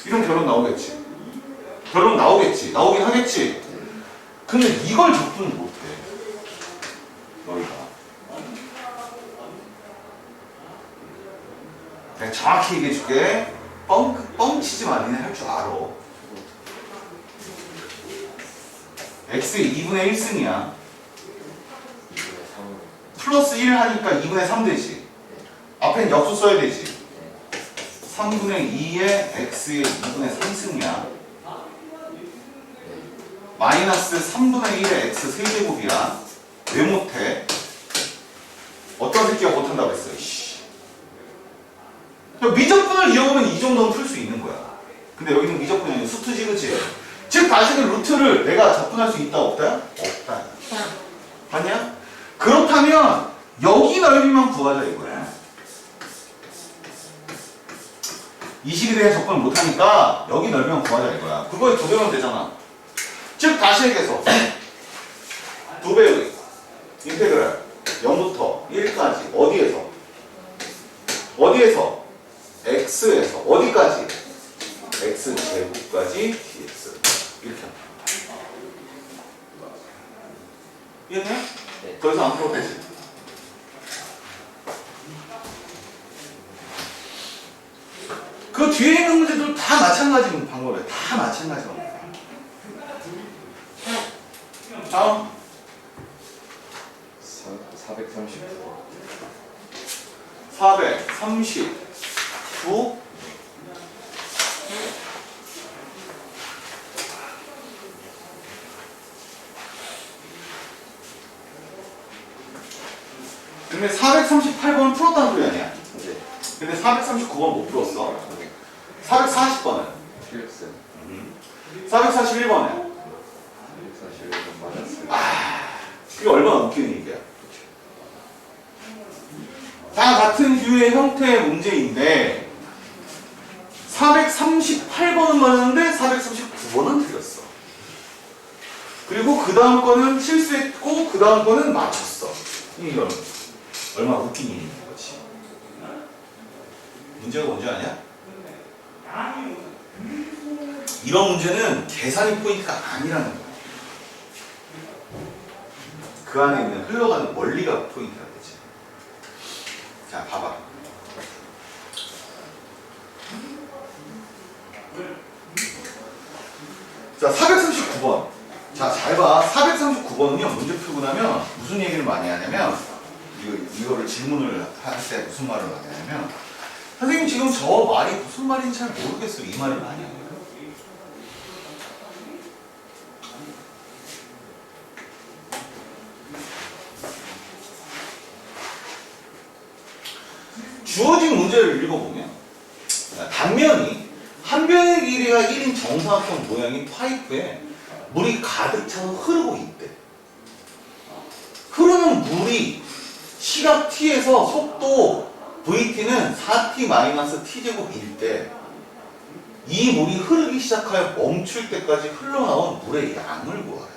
이런 결론 나오겠지. 결론 나오겠지. 나오긴 하겠지. 근데 이걸 접근을 못해. 너희가. 내가 정확히 얘기해줄게. 뻥치지 마. 니네 할 줄 알아. x의 2분의 1승이야. 플러스 1 하니까 2분의 3 되지. 앞엔 역수 써야 되지. 3분의 2의 x의 2분의 3승이야. 마이너스 3분의 1의 x 세제곱이야. 왜 못해? 어떤 새끼가 못한다고 했어. 미적분을 이어보면 이 정도는 풀 수 있는 거야. 근데 여기는 미적분이 아니고 수투지, 그치? 즉 다시는 루트를 내가 접근할 수 있다 없다? 없다. 맞냐? 그렇다면 여기 넓이만 구하자 이거야. 이 식에 대해 접근을 못하니까 여기 넓이만 구하자 이거야. 그거에 2배면 되잖아. 즉 다시 얘기해서 2배의 인테그랄 0부터 1까지 어디에서? x에서 어디까지? x 제곱까지 dx 이렇게 합니다. 이해돼? 네. 더 이상 안 풀어도 되지? 그 뒤에 있는 문제들 다 마찬가지 방법이에요. 다 마찬가지 방법이에요. 다음 439. 439 근데 438번은 풀었다는 소리 아니야? 네. 근데 439번 못 풀었어. 440번은? 필스. 441번은? 441번 맞았어요. 이게 얼마나 웃기는 얘기야. 다 같은 류의 형태의 문제인데 438번은 맞았는데 439번은 틀렸어. 그리고 그 다음 거는 실수했고 그 다음 거는 맞췄어. 이건 얼마나 웃긴 일인 거지. 문제가 뭔지 아냐? 이런 문제는 계산이 포인트가 아니라는 거야. 그 안에 있는 흘러가는 원리가 포인트가 되지. 자, 봐봐. 자, 439번. 자, 잘 봐. 439번은요, 문제 풀고 나면 무슨 얘기를 많이 하냐면, 이거를 질문을 할 때 무슨 말을 많이 하냐면, 선생님 지금 저 말이 무슨 말인지 잘 모르겠어요. 이 말을 많이 하는 거예요. 주어진 문제를 읽어보면, 단면이 한 변의 길이가 1인 정사각형 모양인 파이프에 물이 가득 차서 흐르고 있대. 흐르는 물이 시각 t에서 속도 vt는 4t-t제곱일 때 이 물이 흐르기 시작하여 멈출 때까지 흘러나온 물의 양을 구하래.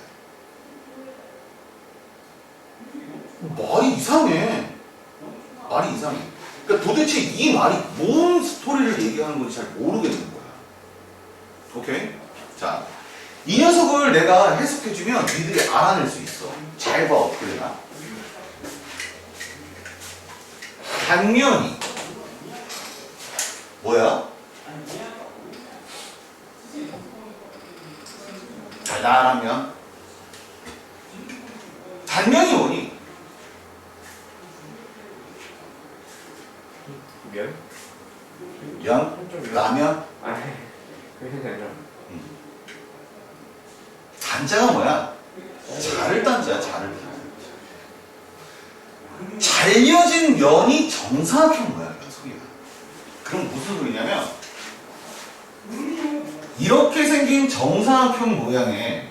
말이 이상해. 말이 이상해. 그러니까 도대체 이 말이 뭔 스토리를 얘기하는 건지 잘 모르겠는 거야. 오케이? 자, 이 녀석을 내가 해석해주면 니들이 알아낼 수 있어. 잘 봐, 어떻게 되나? 단면이 뭐야? 달달한 면. 단면이 뭐니? 면? 면? 라면? 아니 그게 아니라 단자가 뭐야? 자를 단자야, 자를. 잘려진 면이 정사각형 모양이야, 소리가. 그럼 무슨 소리냐면, 이렇게 생긴 정사각형 모양에,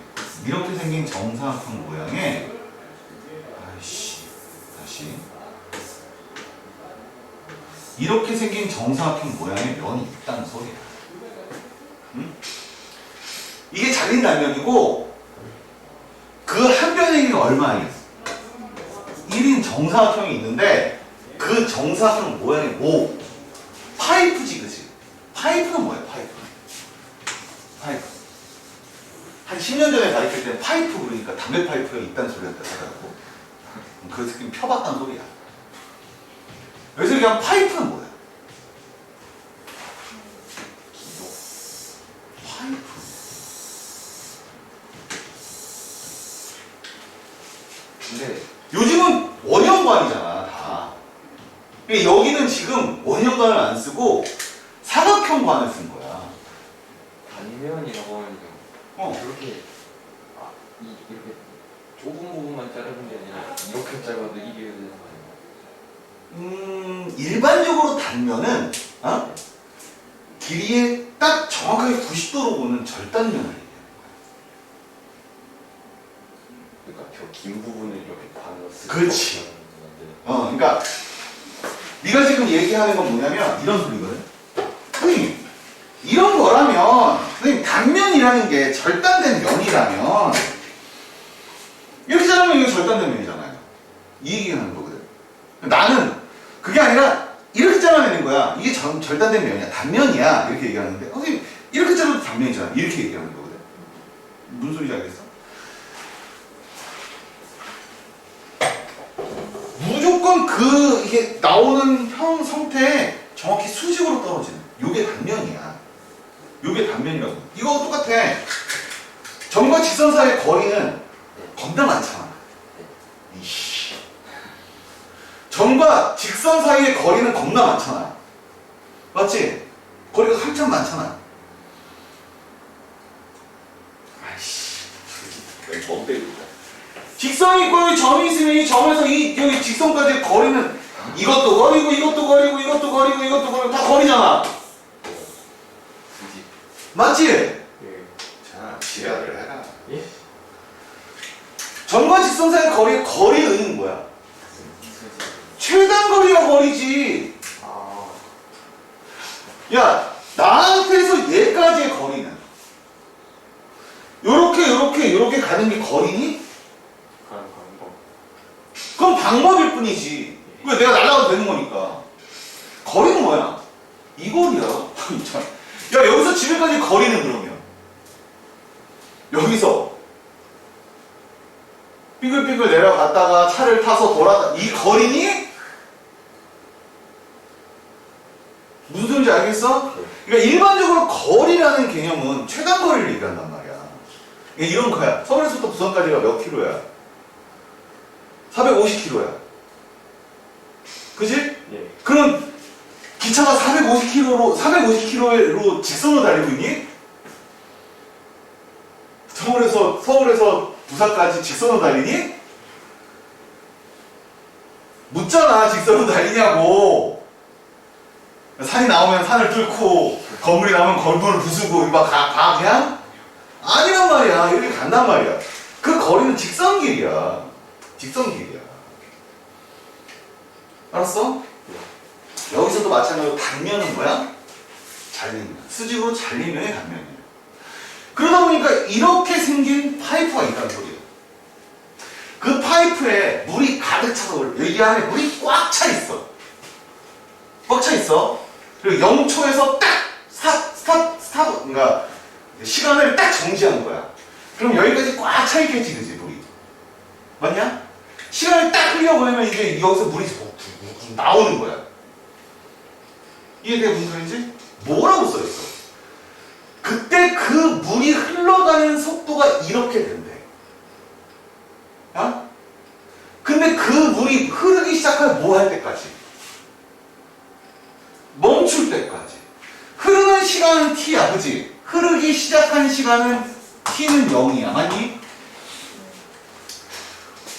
다시. 이렇게 생긴 정사각형 모양의 면이 있다는 소리야. 응? 이게 잘린 단면이고, 그 한 변의 길이가 얼마예요? 1인 정사각형이 있는데, 그 정사각형 모양이 뭐? 파이프지, 그치? 파이프는 뭐야, 파이프? 한 10년 전에 가르칠 때 파이프 그러니까 담배 파이프가 있다는 소리가 들어가고, 그래서 그냥 펴봤다는 소리야. 그래서 그냥 파이프는 뭐야? 파이프. 근데 요즘은 원형관이잖아, 다. 그러니까 여기는 지금 원형관을 안 쓰고 사각형관을 쓴 거야. 단면이라고 하면 이렇게 이렇게 좁은 부분만 자르는 게 아니라 이렇게 짧아도 이게 되는 거 아니에요? 일반적으로 단면은 길이에 딱 정확하게 90도로 보는 절단면을 얘기하는 거야. 그러니까 저 긴 부분을 이렇게 반으로 쓰고. 그렇지. 그러니까 네가 지금 얘기하는 건 뭐냐면 이런 소리거든. 선생님, 이런 거라면 선생님 단면이라는 게 절단된 면이라면 이렇게 자르면 이거 절단된 면이잖아요. 이 얘기하는 거거든. 나는 그게 아니라 이렇게 잘라내는 거야. 이게 절단된 면이야. 단면이야. 이렇게 얘기하는데 선생님 이렇게 자르도 단면이잖아. 이렇게 얘기하는 거거든. 무슨 소리인지 알겠어? 무조건 이게 나오는 형 상태에 정확히 수직으로 떨어지는 요게 단면이야. 요게 단면이라고. 이거 똑같아. 점과 직선 사이의 거리는 겁나 많잖아. 이씨. 점과 직선 사이의 거리는 겁나 많잖아. 맞지? 거리가 한참 많잖아. 아이씨. 멍 때리고. 직선이 있고 여기 점이 있으면 이 점에서 여기 직선까지의 거리는 이것도 거리고 이것도 거리고 이것도 거리고 이것도 거리고 다 거리잖아. 맞지? 예. 자, 지하를 해라. 예? 점과 직선 사이의 거리의 의미는 뭐야? 최단 거리가 거리지. 야, 나한테서 얘까지의 거리는 요렇게 가는 게 거리니? 그건 방법일 뿐이지. 왜 내가 날아가도 되는 거니까. 거리는 뭐야? 이 거리야. 야, 여기서 집에까지 거리는 그러면 여기서 빙글빙글 내려갔다가 차를 타서 돌아다 이 거리니? 무슨 소리인지 알겠어? 그러니까 일반적으로 거리라는 개념은 최단거리를 얘기한단 말이야. 그러니까 이런 거야. 서울에서부터 부산까지가 몇 킬로야? 450km야. 그지? 예. 그럼 기차가 450km로 직선으로 달리고 있니? 서울에서 부산까지 직선으로 달리니? 묻잖아, 직선으로 달리냐고. 산이 나오면 산을 뚫고 건물이 나오면 건물을 부수고 막 가 그냥? 아니란 말이야. 이렇게 간단 말이야. 그 거리는 직선길이야. 직선길이야. 알았어? 여기서도 마찬가지로 단면은 뭐야? 잘리면. 수직으로 잘리면의 단면이야. 그러다 보니까 이렇게 생긴 파이프가 있다는 소리야. 그 파이프에 물이 가득 차서 여기 안에 물이 꽉 차 있어. 꽉 차 있어. 그리고 0초에서 딱 스탑, 그러니까 시간을 딱 정지한 거야. 그럼 여기까지 꽉 차 있겠지, 그지, 물이. 맞냐? 시간을 딱 흘려보내면 이제 여기서 물이 나오는 거야. 이해돼, 무슨 소리인지? 뭐라고 써있어? 그때 그 물이 흘러가는 속도가 이렇게 된대. 어? 근데 그 물이 흐르기 시작하면 뭐 할 때까지? 멈출 때까지. 흐르는 시간은 t야, 그지? 흐르기 시작한 시간은 t는 0이야, 맞니?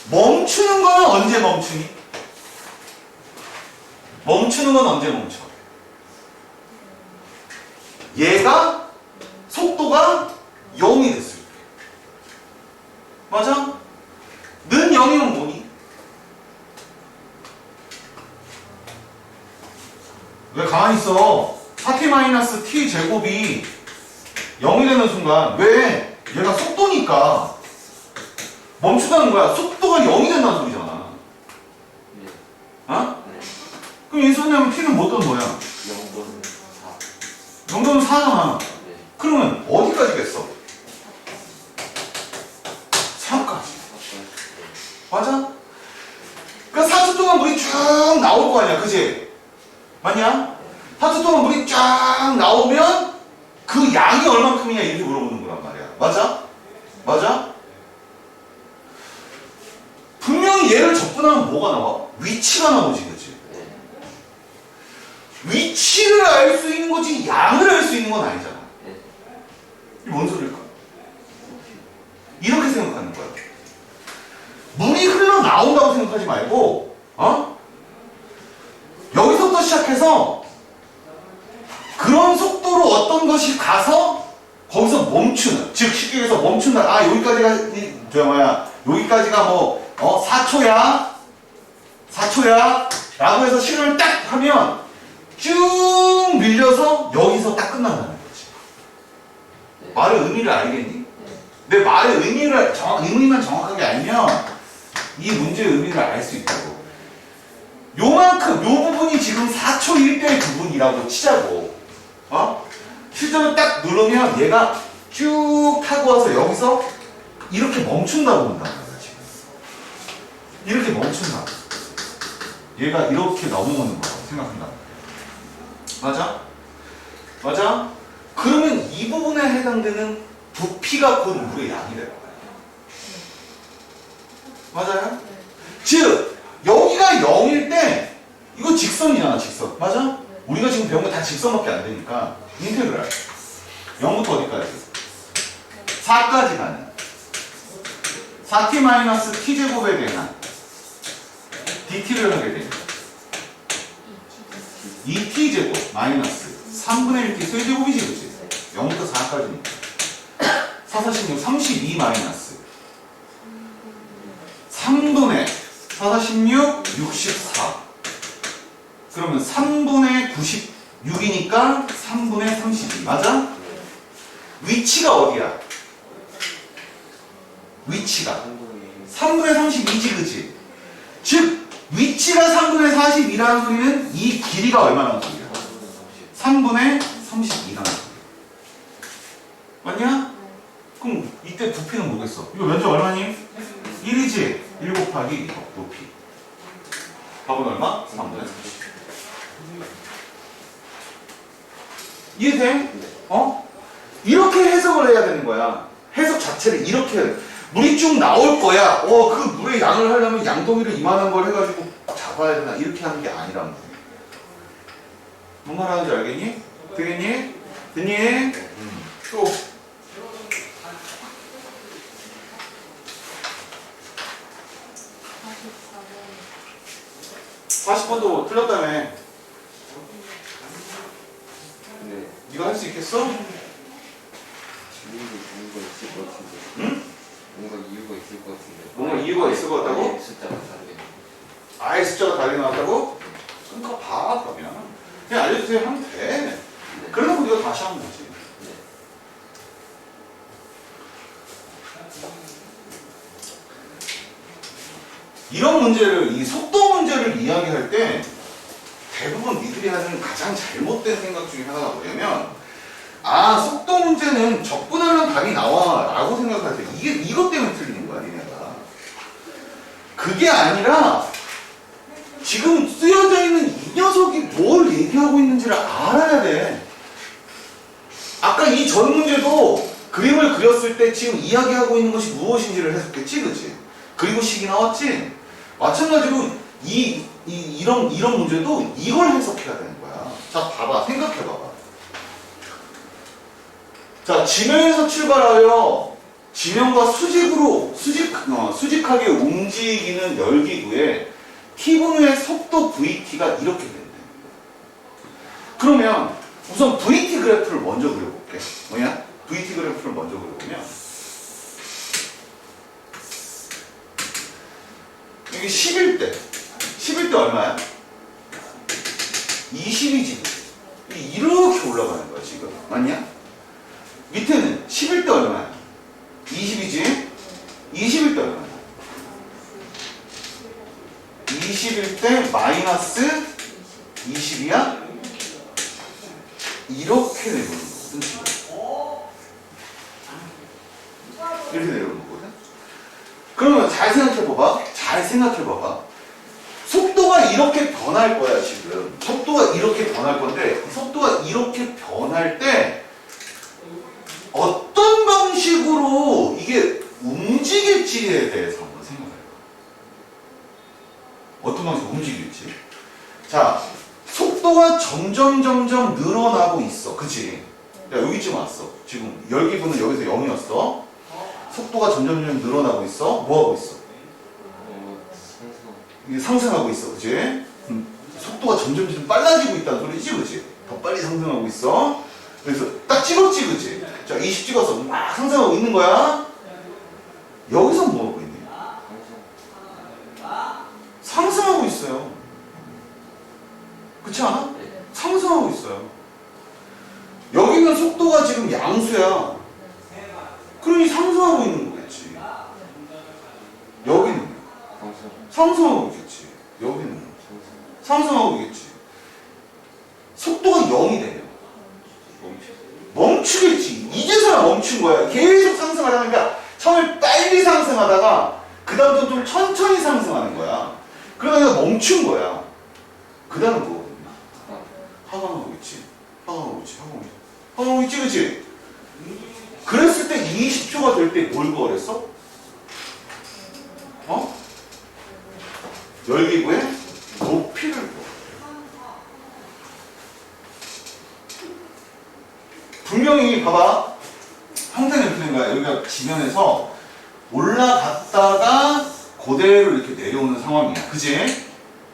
멈추는 건 언제 멈추니? 멈추는 건 언제 멈춰? 얘가 속도가 0이 됐을 때. 맞아? 는 0이면 뭐니? 왜 가만히 있어? 4t-t 제곱이 0이 되는 순간 왜? 얘가 속도니까 멈추다는 거야. 속도가 0이 된다는 소리잖아. 예. 어? 네. 그럼 인수분해하면 t는 뭐 어떤 거야? 0도는 4. 0도는 4잖아. 네. 그러면 어디까지겠어? 3까지. 맞아? 그러니까 4초 동안 물이 쭉 나올 거 아니야, 그지? 맞냐? 4초 동안 물이 쫙 나오면 그 양이 얼만큼이냐 이렇게 물어보는 거란 말이야. 맞아? 맞아? 분명히 얘를 접근하면 뭐가 나와? 위치가 나오지, 그지? 위치를 알 수 있는 거지 양을 알 수 있는 건 아니잖아. 이게 뭔 소리일까? 이렇게 생각하는 거야. 물이 흘러나온다고 생각하지 말고, 어? 여기서부터 시작해서 그런 속도로 어떤 것이 가서 거기서 멈추는, 즉 쉽게 얘기해서 멈춘다. 아, 여기까지가 뭐 4초야 라고 해서 시간을 딱 하면 쭉 밀려서 여기서 딱 끝난다는 거지. 말의 의미를 알겠니? 내 말의 의미만 정확하게 알면 이 문제의 의미를 알 수 있다고. 요만큼, 요 부분이 지금 4초 1대의 부분이라고 치자고. 어? 실제로 딱 누르면 얘가 쭉 타고 와서 여기서 이렇게 멈춘다고 본다는 거야, 지금. 이렇게 멈춘다고. 얘가 이렇게 넘어오는 거라고 생각한다. 맞아? 맞아? 그러면 이 부분에 해당되는 부피가 곧 물의 양이 될 거야. 맞아요? 즉, 여기가 0일 때 이거 직선이잖아, 직선. 맞아? 우리가 지금 배운 거 다 직선밖에 안 되니까 인테그랄 0부터 어디까지? 4까지 가는 4t-t제곱에 대한 dt를 하게 되면 2t제곱 마이너스 3분의 1t 세제곱이지, 그치? 0부터 4까지니까 4, 46, 32 마이너스 3분의 4, 46, 64 그러면 3분의 96이니까 3분의 32 맞아? 위치가 어디야? 위치가 3분의 32지, 그치? 즉 위치가 3분의 42라는 소리는 이 길이가 얼마나 소리야? 3분의 32라는 소리야. 맞냐? 그럼 이때 부피는 뭐겠어? 이거 면적 얼마니? 1이지? 1 곱하기 2 높이. 답은 얼마? 3분의 30. 이해돼? 어? 이렇게 해석을 해야 되는 거야. 해석 자체를 이렇게 해야 돼. 물이 쭉 나올 거야. 그 물의 양을 하려면 양동이를 이만한 걸 해가지고 잡아야 되나? 이렇게 하는 게 아니란 말이야. 뭔 말하는지 알겠니? 되겠니? 됐니? 또 40번도 틀렸다며. 근데 네가 할 수 있겠어? 이유가 있을 것 같은데. 응? 뭔가 이유가 있을 것 같은데. 뭔가 이유가 있을 것 같다고? 아예 숫자가 다르게. 아예 숫자가 다르게 나왔다고? 그러니까 봐 그러면. 그냥 알려주세요 하면 돼. 그러면 네가 다시 하면 되지. 이런 문제를, 이 속도 문제를 이야기할 때 대부분 니들이 하는 가장 잘못된 생각 중에 하나가 뭐냐면, 속도 문제는 적분하면 답이 나와 라고 생각할 때 이것 때문에 틀리는 거야 니네가. 그게 아니라 지금 쓰여져 있는 이 녀석이 뭘 얘기하고 있는지를 알아야 돼. 아까 이 전 문제도 그림을 그렸을 때 지금 이야기하고 있는 것이 무엇인지를 해석했지, 그치? 그리고 식이 나왔지? 마찬가지로 이런 문제도 이걸 해석해야 되는 거야. 자, 봐봐. 생각해봐봐. 자, 지면에서 출발하여 지면과 수직하게 움직이는 열기구에 T분의 속도 VT가 이렇게 된대. 그러면 우선 VT 그래프를 먼저 그려볼게. 뭐냐? VT 그래프를 먼저 그려보면 여기 11대 얼마야? 20이지. 이렇게 올라가는 거야 지금. 맞냐? 밑에는 11대 얼마야? 20이지? 21대 얼마야? 21대 마이너스 20이야? 이렇게 내려오는 거거든 지금. 이렇게 내려오는 거거든. 그러면 잘 생각해봐봐. 속도가 이렇게 변할 거야 지금. 속도가 이렇게 변할 건데, 속도가 이렇게 변할 때 어떤 방식으로 이게 움직일지에 대해서 한번 생각해봐. 어떤 방식으로 움직일지. 자, 속도가 점점 늘어나고 있어. 그치? 야, 여기쯤 왔어. 지금 열기분은 여기서 0이었어. 속도가 점점 늘어나고 있어. 뭐 하고 있어? 이게 상승하고 있어. 그치? 속도가 점점 빨라지고 있다는 소리지. 그치? 더 빨리 상승하고 있어. 그래서 딱 찍었지. 그치? 자, 20 찍어서 막 상승하고 있는 거야. 여기서 뭐 하고 있니? 상승하고 있어요. 그렇지 않아? 상승하고 있어요. 여기는 속도가 지금 양수야. 그러니 상승하고 있는 거겠지. 여기는 상승하고 있겠지. 여기는 상승하고 있겠지. 속도가 0이 되면 멈추겠지. 이제서야 멈춘 거야. 계속 상승하다니까 처음에 빨리 상승하다가 그 다음부터 좀 천천히 상승하는 거야. 그러다가 멈춘 거야. 그 다음은 뭐거든요? 하강하고 있지. 하강하고 있지. 그치? 그랬을 때 20초가 될 때 뭘 구하랬어? 열기구의 높이를 구하. 분명히 봐봐. 형태는 이렇게 된 거야. 여기가 지면에서 올라갔다가 그대로 이렇게 내려오는 상황이야. 그치?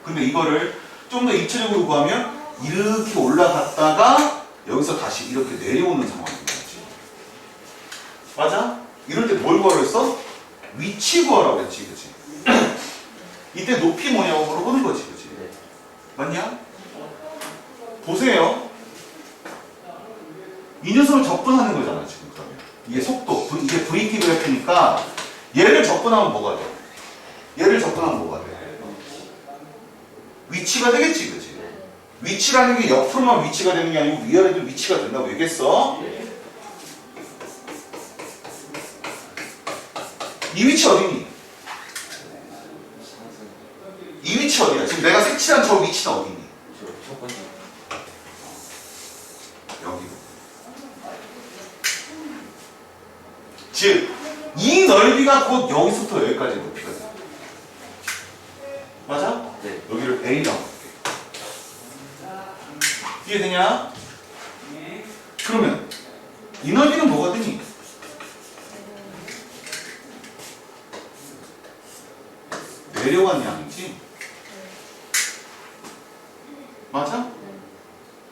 근데 이거를 좀 더 입체적으로 구하면 이렇게 올라갔다가 여기서 다시 이렇게 내려오는 상황인 거지. 맞아? 이럴 때 뭘 구하라고 했어? 위치 구하라고 했지. 그치? 이때 높이 뭐냐고 물어보는 거지. 그치? 맞냐? 보세요. 이 녀석을 접근하는 거잖아 지금. 그러면 이게 속도, 이게 VT 그래프니까 얘를 접근하면 뭐가 돼? 얘를 접근하면 뭐가 돼? 위치가 되겠지. 그치? 위치라는 게 옆으로만 위치가 되는 게 아니고 위아래도 위치가 된다고 얘기했어. 이 위치 어디니? 상승. 이 위치 어디야? 지금 내가 색칠한 저 위치는 어디니? 첫 번째. 여기로. 즉, 이 넓이가 곧 여기서부터 여기까지 높이가 돼. 맞아? 네. 여기를 A라고 할게. 이해되냐? 그러면 이 넓이는 뭐가 되니? 내려간 양이지? 맞아?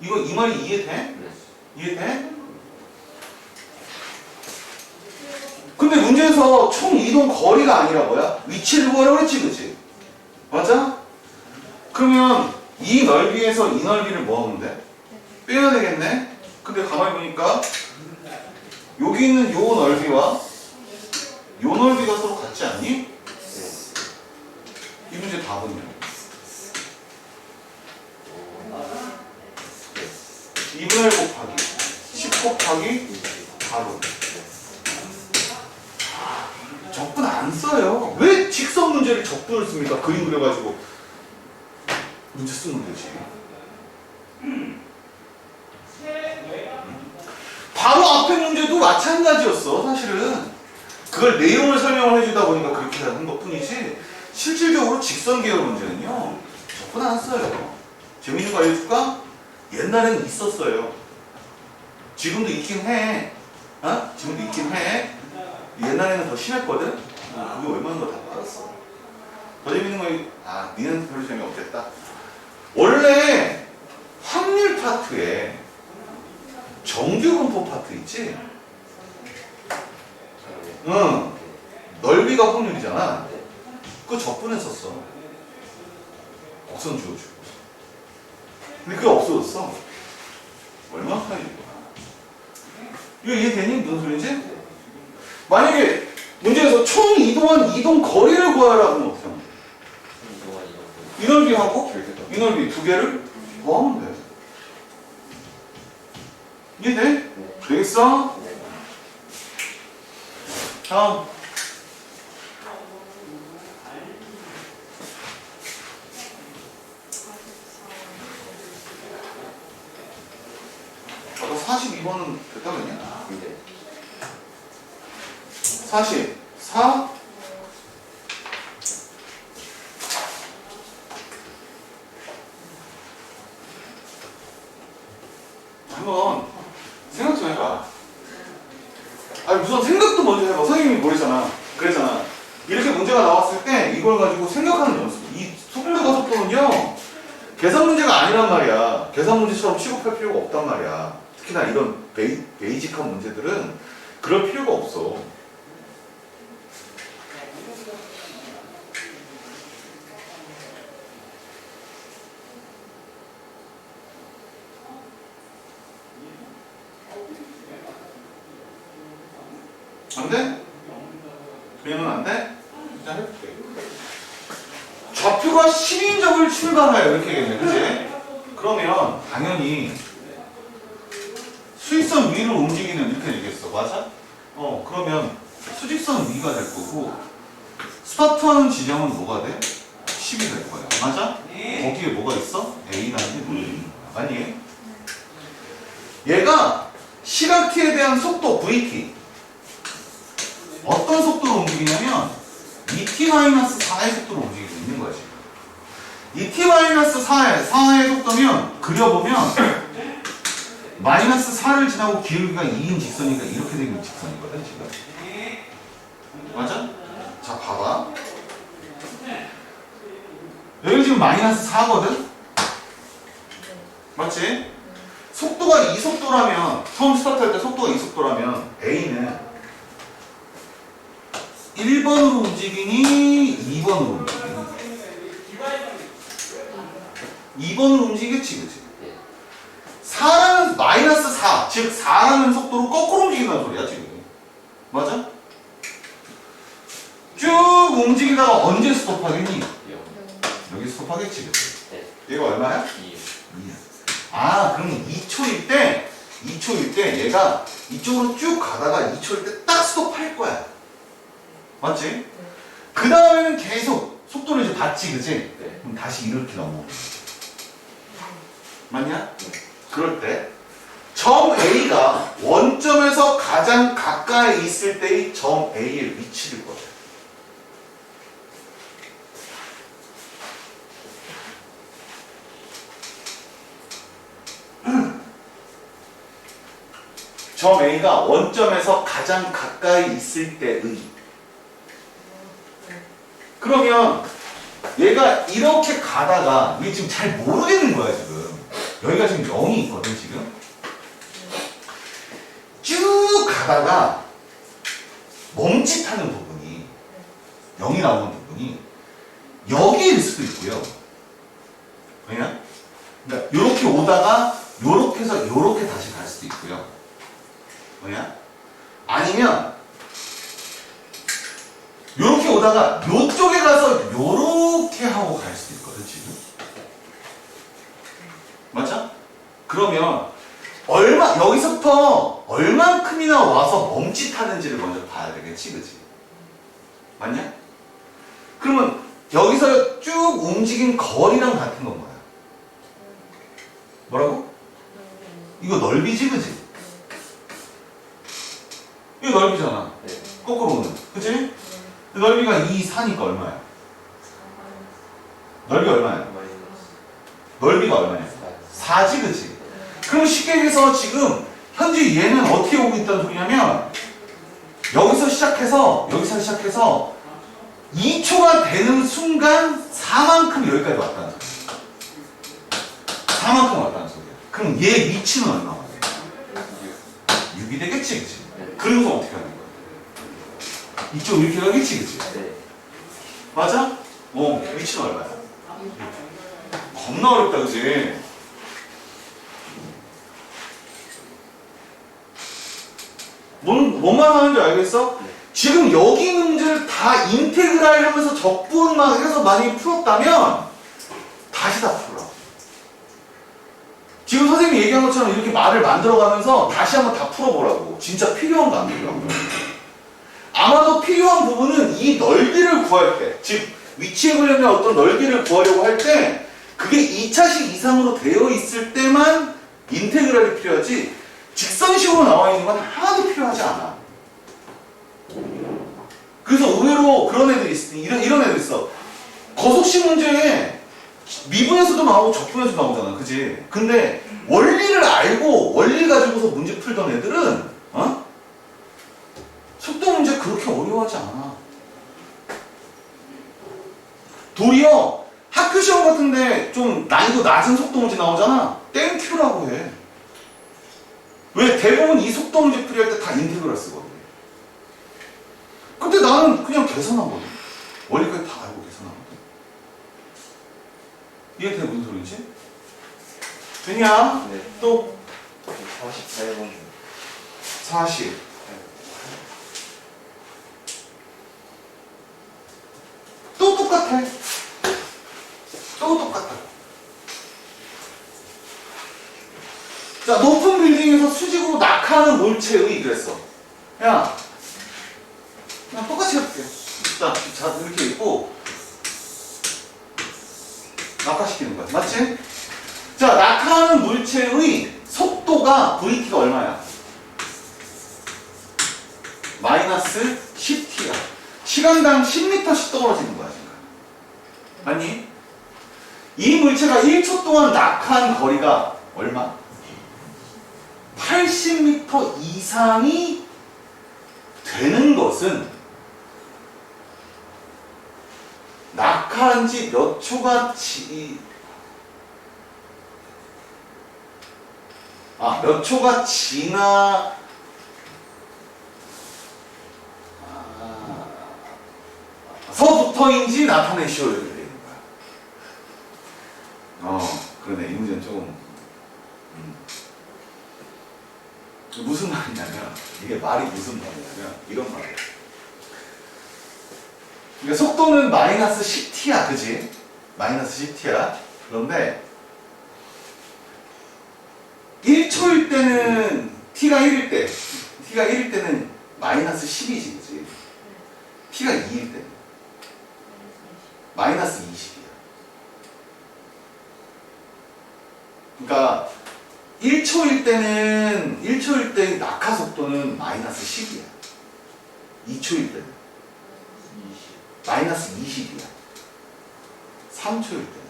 이거 이 말이 이해돼? 네. 이해돼? 근데 문제에서 총 이동 거리가 아니라 뭐야? 위치를 구하라고 그랬지, 그치? 맞아? 그러면 이 넓이에서 이 넓이를 뭐 하면 돼? 빼야 되겠네? 근데 가만히 보니까 여기 있는 요 넓이와 요 넓이가 서로 같지 않니? 이 문제 답은요? 2분의 1 곱하기 10 곱하기 4로 적분 안 써요. 왜 직선 문제를 적분을 씁니까? 그림 그려가지고 문제 쓰면 되지. 바로 앞에 문제도 마찬가지였어, 사실은. 그걸 내용을 설명을 해주다 보니까 그렇게 하는 것 뿐이지, 실질적으로 직선 계열 문제는요, 적분 안 써요. 재밌는 거 알려줄까? 옛날에는 있었어요. 지금도 있긴 해. 어? 지금도 있긴 해. 옛날에는 더 심했거든? 그게 웬만한 거 다 빠졌어. 더 재밌는 거, 니는 별로 재미없겠다. 원래 확률 파트에 정규분포 파트 있지? 응. 넓이가 확률이잖아. 그거 적분했었어. 곡선 주어주고. 근데 그게 없어졌어. 얼마나 편해진 거야. 이거 이해되니? 무슨 소리인지? 만약에 문제에서 총 이동한 이동 거리를 구하라 하면 어떻게 하면 돼? 이 넓이하고 이 넓이 두 개를 더하면 돼. 이해돼? 되겠어? 다음. 너 42번은 됐다 그랬냐? 네. 44 한번 생각 좀 해봐. 아니 우선 생각도 먼저 해봐. 선생님이 모르잖아. 그랬잖아. 이렇게 문제가 나왔을 때 이걸 가지고 생각하는 연습. 이 속도가 속도는요 계산 문제가 아니란 말이야. 계산 문제처럼 취급할 필요가 없단 말이야. 특히나 이런 베이직한 문제들은 그럴 필요가 없어. 안 돼? 그러면 안 돼? 일단 해볼게. 좌표가 실인적을 출발하여 이렇게 되겠네, 그치? 그러면 당연히 수직선 위를 움직이는 이렇게 되겠어, 맞아? 그러면 수직선 위가 될 거고 스타트하는 지점은 뭐가 돼? 10이 될 거야, 맞아? 거기에 뭐가 있어? A라는 게 뭐니? 아니? 얘가 시각 t에 대한 속도 VT 어떤 속도로 움직이냐면 2t-4의 속도로 움직이고 있는 거지. 2t-4의 속도면 그려보면 마이너스 4를 지나고 기울기가 2인 직선이니까 이렇게 생긴 직선이거든 지금. 맞아? 자 봐봐. 여기 지금 마이너스 4거든? 맞지? 속도가 이 속도라면 처음 스타트할 때 속도가 이 속도라면 A는 1번으로 움직이니 2번으로 움직이니 2번으로 움직이겠지 그치? 4라는 마이너스 4 즉 4라는 속도로 거꾸로 움직인다는 소리야 지금. 맞아? 쭉 움직이다가 언제 스톱하겠니? 여기 스톱하겠지 그치? 얘가 얼마야? 2야. 그럼 2초일 때 얘가 이쪽으로 쭉 가다가 2초일 때 딱 스톱할 거야. 맞지? 그 다음에는 계속 속도를 이제 받지, 그지? 네. 그럼 다시 이렇게 넘어오는 거야. 맞냐? 그럴 때 점 A가 원점에서 가장 가까이 있을 때의 점 A의 위치를 구하래. 점 A가 원점에서 가장 가까이 있을 때의. 그러면 얘가 이렇게 가다가 이게 지금 잘 모르겠는 거야 지금. 여기가 지금 0이 있거든 지금. 쭉 가다가 멈칫하는 부분이 0이 나오는 부분이 여기일 수도 있고요. 그냥 그러니까 요렇게 오다가 요렇게 해서 요렇게 다시 갈 수도 있고요. 뭐냐? 아니면 요렇게 오다가 요쪽에 가서 요렇게 하고 갈 수도 있거든 지금. 맞죠? 그러면 여기서부터 얼만큼이나 와서 멈칫하는지를 먼저 봐야 되겠지, 그치? 맞냐? 그러면 여기서 쭉 움직인 거리랑 같은 건 뭐야? 뭐라고? 이거 넓이지, 그치? 이거 넓이잖아. 네. 거꾸로 오는. 그치? 넓이가 2, 4니까 얼마야? 넓이 얼마야? 넓이가 얼마냐? 4지, 그치? 그럼 쉽게 얘기해서 지금 현재 얘는 어떻게 오고 있다는 소리냐면 여기서 시작해서 2초가 되는 순간 4만큼 여기까지 왔다는 소리야. 4만큼 왔다는 소리야. 그럼 얘 위치는 얼마야? 6이 되겠지, 그치? 그러면서 어떻게 하는 거야? 이쪽 이렇게 가겠지, 그치? 네. 맞아? 위치는 얼마야? 겁나 어렵다, 그치? 뭔 말하는지 알겠어? 지금 여기 있는 문제를 다 인테그랄 하면서 적분만 해서 많이 풀었다면 다시 다 풀어. 지금 선생님이 얘기한 것처럼 이렇게 말을 만들어가면서 다시 한번 다 풀어보라고. 진짜 필요한가 안 필요한가. 아마도 필요한 부분은 이 넓이를 구할 때, 즉 위치에 관련된 어떤 넓이를 구하려고 할 때 그게 2차식 이상으로 되어 있을 때만 인테그랄이 필요하지 직선식으로 나와 있는 건 하나도 필요하지 않아. 그래서 의외로 그런 애들이 있어. 이런 애들 있어. 거속식 문제에 미분에서도 나오고 적분에서도 나오잖아. 그지? 근데 원리를 알고 원리 가지고서 문제 풀던 애들은 속도 문제 그렇게 어려워하지 않아. 도리어 학교 시험 같은데 좀 난이도 낮은 속도 문제 나오잖아. 땡큐라고 해. 왜? 대부분 이 속도 문제 풀이할 때 다 인테그랄 쓰거든. 근데 나는 그냥 계산하거든. 원리까지 다 알고 계산하거든. 이해돼? 무슨 소리지? 되냐? 네. 또 48번. 40. 또 똑같아. 또 똑같아. 자, 높은 빌딩에서 수직으로 낙하하는 물체의 그랬어. 야, 그냥 똑같이 해볼게. 자, 이렇게 있고 낙하시키는 거야. 맞지? 자, 낙하하는 물체의 속도가 VT가 얼마야? 마이너스 10t야. 시간당 10m씩 떨어지는 거야, 지금. 아니? 이 물체가 1초 동안 낙하한 거리가 얼마? 80m 이상이 되는 것은 낙하한 지 몇 초가 몇 초가 서부터인지 나타내시오 이렇게 되는 거야. 그러네. 이 문제는 조금 무슨 말이냐면 이게 말이 무슨 말이냐면 이런 말이야. 그러니까 속도는 마이너스 10t야, 그지? 마이너스 10t야. 그런데 1초일 때는 t가 1일 때는 마이너스 10이지, 그지? t가 2일 때 마이너스 20이야. 그러니까 1초일 때 낙하 속도는 마이너스 10이야. 2초일 때는 20. 마이너스 20이야. 3초일 때는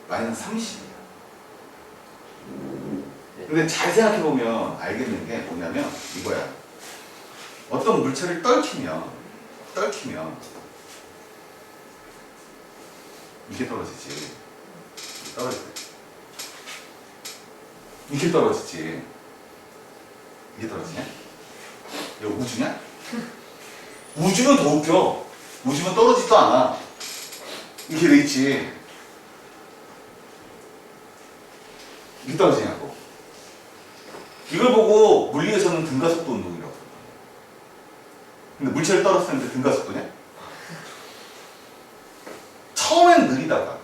마이너스 30이야. 근데 잘 생각해보면 알겠는 게 뭐냐면 이거야. 어떤 물체를 떨키면 이게 떨어지지. 떨어질 때 이게 떨어지지. 이게 떨어지냐? 이거 우주냐? 우주면 더 웃겨. 우주면 떨어지지도 않아. 이렇게 돼 있지. 이게 떨어지냐고. 이걸 보고 물리에서는 등가속도 운동이라고. 근데 물체를 떨어뜨릴 때 등가속도냐? 처음엔 느리다가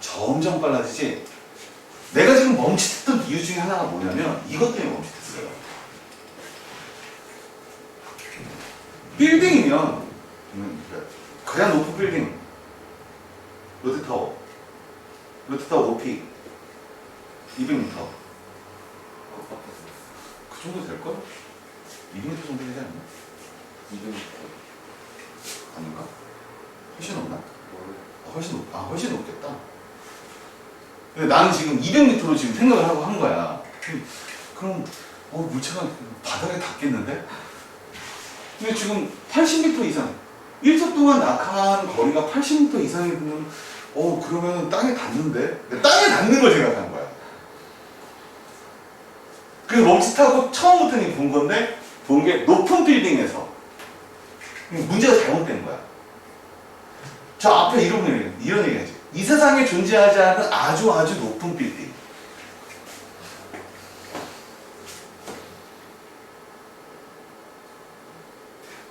점점 빨라지지. 내가 지금 멈칫했던 이유 중에 하나가 뭐냐면 이것 때문에 멈칫했어요. 빌딩이면 가장 높은 빌딩 롯데타워 높이 200m 그 정도 될걸? 200m 정도 되지 않나? 200m. 아닌가? 훨씬 높나? 훨씬 높겠다. 근데 나는 지금 200m로 지금 생각을 하고 한 거야. 그럼 물체가 바닥에 닿겠는데? 근데 지금 80m 이상 1초 동안 낙하한 거리가 80m 이상이 되면 그러면 땅에 닿는데? 땅에 닿는 걸 생각한 거야. 그래서 멈칫하고 처음부터 본 건데 본 게 높은 빌딩에서 문제가 잘못된 거야. 저 앞에 이런 얘기하지. 이 세상에 존재하지 않은 아주 높은 빌딩.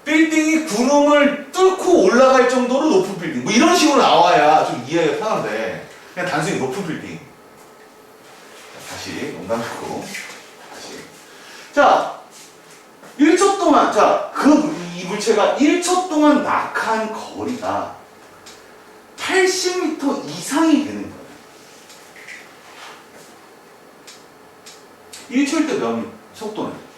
빌딩이 구름을 뚫고 올라갈 정도로 높은 빌딩. 뭐 이런 식으로 나와야 좀 이해가 편한데 그냥 단순히 높은 빌딩. 다시 농담하고 다시. 자, 1초 동안 이 물체가 1초 동안 낙하한 거리가 80m 이상이 되는 거예요. 1초일 때 몇 속도는?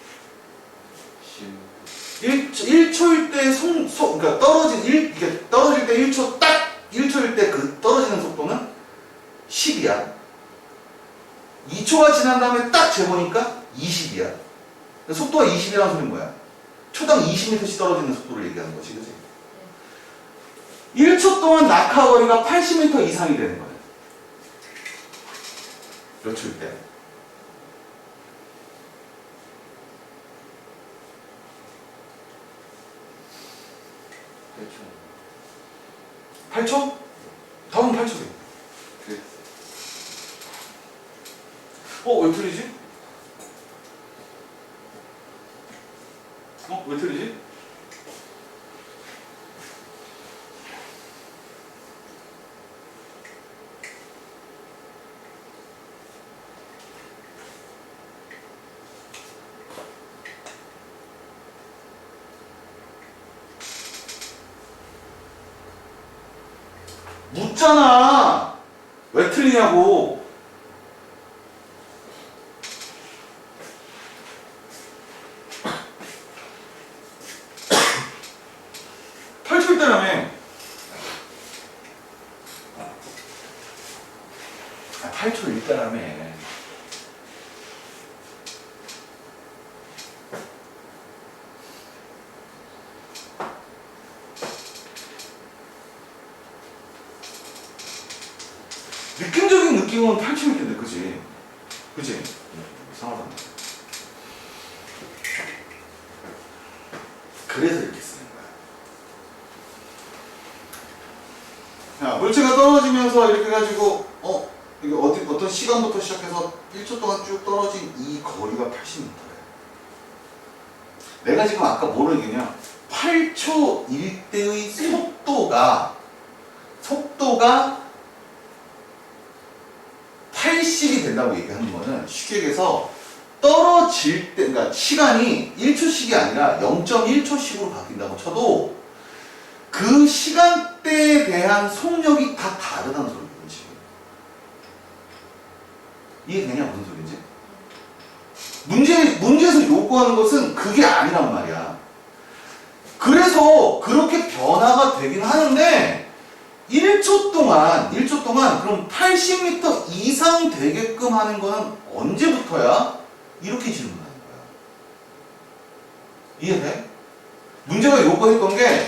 1초일 때 그러니까 떨어질 때 1초 딱 1초일 때 그 떨어지는 속도는 10이야. 2초가 지난 다음에 딱 재보니까 20이야. 속도가 20이라는 소리는 뭐야? 초당 20m씩 떨어지는 속도를 얘기하는 거지, 그치? 1초 동안 낙하거리가 80m 이상이 되는 거예요. 몇 초일 때? 몇 초? 8초? 답은 8초래. 왜 틀리지? 왜 틀리지? 묻잖아. 왜 틀리냐고. 펼칠 때라며. 8초 일때라며. 느낌적인 느낌은 8초일 텐데, 그치? 그치? 이상하다. 그래서 이렇게 쓰는 거야. 자, 물체가 떨어지면서 이렇게 해가지고, 이게 어떤 시간부터 시작해서 1초 동안 쭉 떨어진 이 거리가 80m래. 내가 지금 아까 뭐를 얘기했냐? 8초 일대의 속도가 80이 된다고 얘기하는 거는 쉽게 얘기해서 떨어질 때, 그러니까 시간이 1초씩이 아니라 0.1초씩으로 바뀐다고 쳐도 그 시간대에 대한 속력이 다 다르다는 소리거든, 지금. 이해되냐, 무슨 소리인지? 문제에서 요구하는 것은 그게 아니란 말이야. 그래서 그렇게 변화가 되긴 하는데, 1초 동안, 그럼 80m 이상 되게끔 하는 거는 언제부터야? 이렇게 질문하는 거야. 이해돼? 문제가 요구했던 게,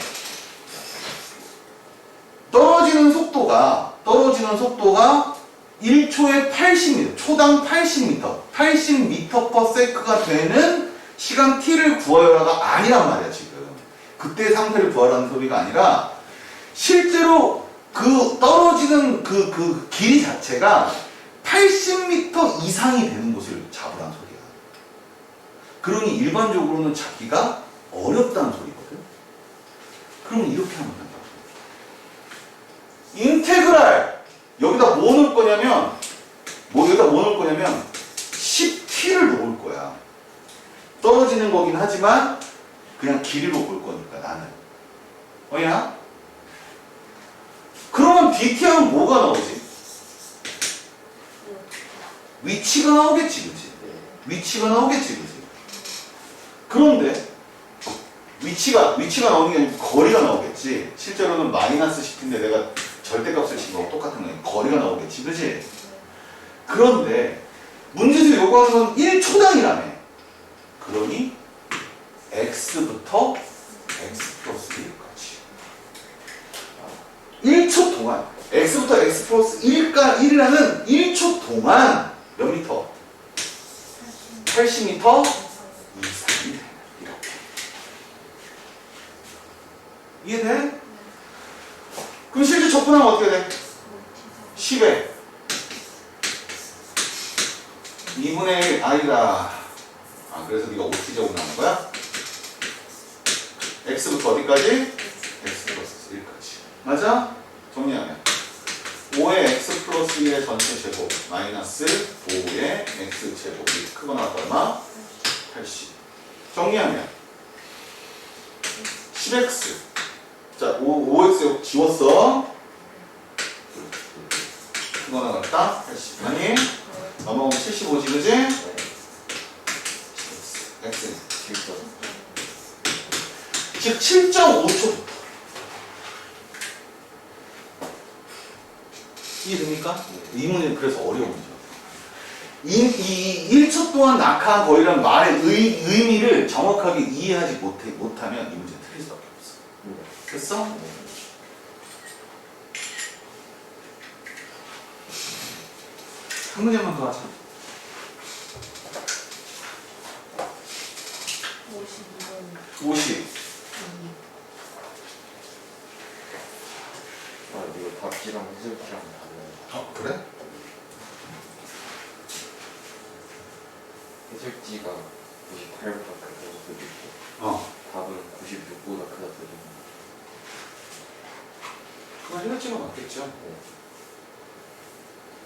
떨어지는 속도가 1초에 80m, 초당 80m/s가 되는 시간 t를 구하여라가 아니란 말이야, 지금. 그때 상태를 구하라는 소리가 아니라, 실제로 그 떨어지는 그 길이 자체가 80m 이상이 되는 곳을 잡으라는 소리야. 그러니 일반적으로는 잡기가 어렵다는 소리거든. 그러면 이렇게 하면 된다. 인테그랄 여기다 뭐 넣을 거냐면 10t를 넣을 거야. 떨어지는 거긴 하지만 그냥 길이로 볼 거니까 나는. 어야? 그러면 dt 하면 뭐가 나오지? 위치가 나오겠지, 그치? 위치가 나오겠지, 그치? 그런데 위치가 나오는 게 아니고 거리가 나오겠지. 실제로는 마이너스 10인데 내가 절대값을 친 거하고 똑같은 거야. 거리가 나오겠지, 그치? 그런데 문제에서 요구하는 건 1초당이라며. 그러니 x부터 x 플러스 1까지 1초 동안 x부터 x 플러스 1이라는 1초 동안 몇 미터? 80m 이상이 되는 이렇게. 이해돼? 그럼 실제 접근하면 어떻게 돼? 10에 2분의 1 i다. 그래서 네가 5t제곱 나오는 거야? x부터 어디까지? x 플러스 1까지. 맞아? 정리하면 5의 x 플러스 1의 전체 제곱 마이너스 5의 x 제곱이 크거 나왔다 얼마? 80. 정리하면 10x. 자, 5x 지웠어. 크거 나왔다 80. 아니? 넘어가면 75지, 그지? x. 즉 7.5초부터. 이해됩니까? 이 문제는 그래서 어려운 문제야. 이 1초 동안 낙하한 거리란 말의 의미를 정확하게 이해하지 못하면 이 문제는 틀릴 수밖에 없어. 됐어? 한 문제만 더 하자. 50. 이거 답지랑 해설지랑 달라요. 그래? 해설지가 98보다 크다고 써져 있고 답은 96보다 크다 써져 있는. 그건 해설지가 맞겠죠?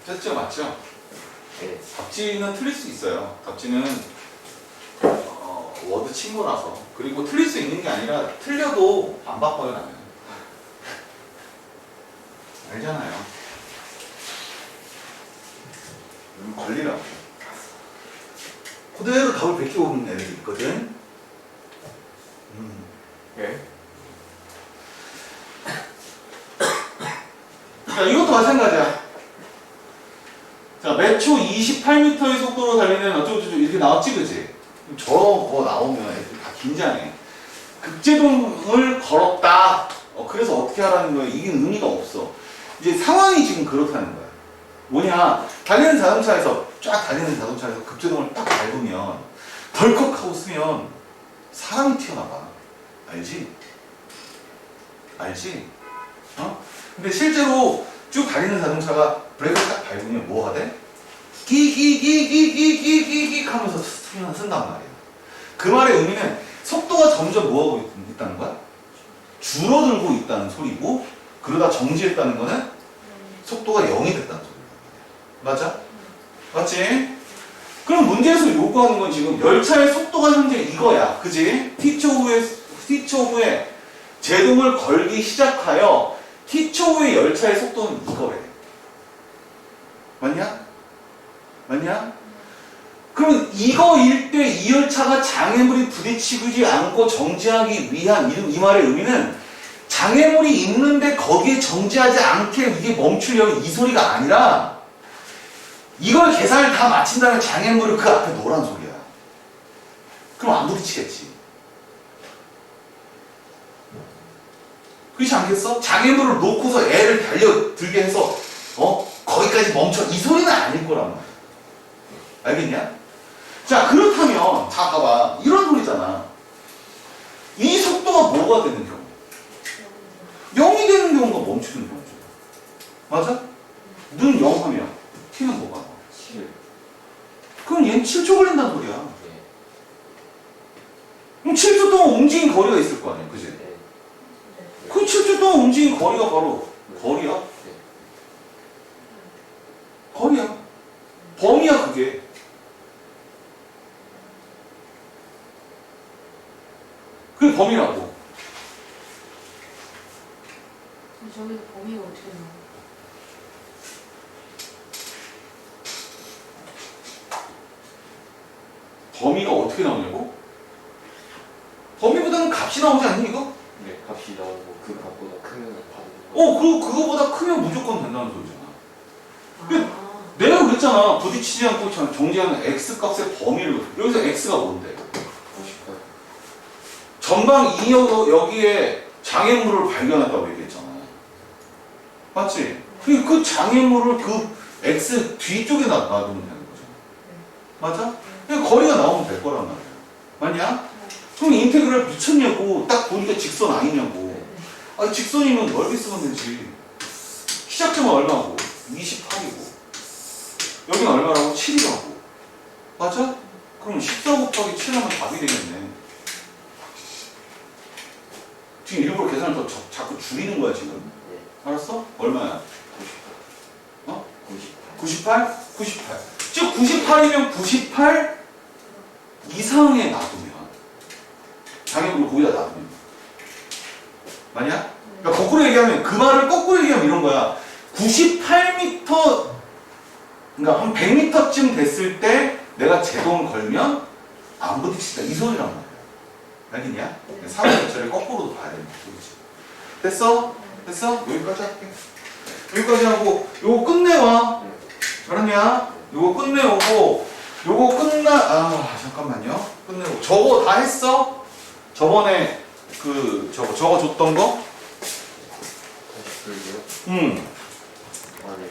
해설지가 맞죠? 네. 답지는 틀릴 수 있어요. 답지는 워드 친구라서. 그리고 틀릴 수 있는 게 아니라 틀려도 안 바꿔요, 나는. 알잖아요. 걸리라고. 그대로 답을 베끼고 오는 애들이 있거든. 예? 자, 이것도 마찬가지야. 자, 매초 28m의 속도로 달리는 어쩌고저쩌고 이렇게 나왔지, 그지? 저거 나오면 애들이 다 긴장해. 급제동을 걸었다. 그래서 어떻게 하라는 거야? 이게 의미가 없어. 이제 상황이 지금 그렇다는 거야. 뭐냐? 달리는 자동차에서 급제동을 딱 밟으면 덜컥 하고 쓰면 사람이 튀어나가. 알지? 근데 실제로 쭉 달리는 자동차가 브레이크를 딱 밟으면 뭐 하대? 끼 하면서 쓴단 말이야. 그 말의 의미는 속도가 점점 뭐하고 있다는 거야? 줄어들고 있다는 소리고, 그러다 정지했다는 거는 속도가 0이 됐다는 소리야. 맞아? 맞지? 그럼 문제에서 요구하는 건 지금 열차의 속도가 현재 이거야. 그지? T초 후에 제동을 걸기 시작하여 T초 후에 열차의 속도는 이거래. 맞냐? 맞냐? 그럼 이거일 때 이 열차가 장애물이 부딪히지 않고 정지하기 위한 이 말의 의미는 장애물이 있는데 거기에 정지하지 않게 이게 멈추려면 이 소리가 아니라 이걸 계산을 다 마친다면 장애물을 그 앞에 놓으란 소리야. 그럼 안 부딪히겠지. 그렇지 않겠어? 장애물을 놓고서 애를 달려들게 해서 거기까지 멈춰 이 소리는 아닐 거란 말이야. 알겠냐? 자, 그렇다면 자 봐봐. 이런 소리잖아. 이 속도가 뭐가 되는 경우? 0이 되는 경우가 멈추는 경우죠. 맞아? 눈 0 하면 T는 뭐가? 7. 그럼 얘는 7초 걸린다는 소리야. 네. 그럼 7초 동안 움직인 거리가 있을 거 아니야. 그지? 네. 그 7초 동안 움직인 거리가 바로 거리야. 네. 거리야. 범위야 그게. 그게 범위라고. 저기서 범위가 어떻게 나와? 범위가 어떻게 나오냐고? 범위보다는 값이 나오지 않니 이거? 네. 값이 나오고 그 값보다 크면 받는 거. 그거보다 크면 무조건 된다는 소리잖아. 아, 내가 그랬잖아. 부딪히지 않고 정지하는 X값의 범위를. 여기서 X가 뭔데? 98. 전방 여기에 장애물을 발견했다고 얘기했잖아. 맞지? 그 장애물을 그 X 뒤쪽에 놔두면 되는 거죠. 맞아? 그러니까 거리가 나오면 될 거란 말이야. 맞냐? 그럼 인테그랄 미쳤냐고. 딱 보니까 직선 아니냐고. 아니 직선이면 넓게 쓰면 되지. 시작점은 얼마고? 28이고. 여기는 얼마라고? 7이라고. 맞아? 그럼 14 곱하기 7 하면 답이 되겠네. 지금 일부러 계산을 더 자꾸 줄이는 거야 지금. 네. 알았어? 얼마야? 98. 어? 98. 98? 98. 즉 98이면 98 이상에 놔두면 장애물을 거기다 놔두면 맞냐? 그러니까 거꾸로 얘기하면 그 말을 거꾸로 얘기하면 이런 거야. 98m 그러니까 한 100m쯤 됐을 때 내가 제동을 걸면 안 부딪히다 이 소리란 말이야. 알겠냐? 사고 자체를 거꾸로도 봐야 되는 소리지. 됐어? 됐어? 여기까지 할게. 여기까지 하고 요거 끝내와. 알았냐? 요거 끝내오고 요거 잠깐만요. 끝내고 저거 다 했어? 저번에 저거 줬던 거? 다시 불게요. 응. 아, 네.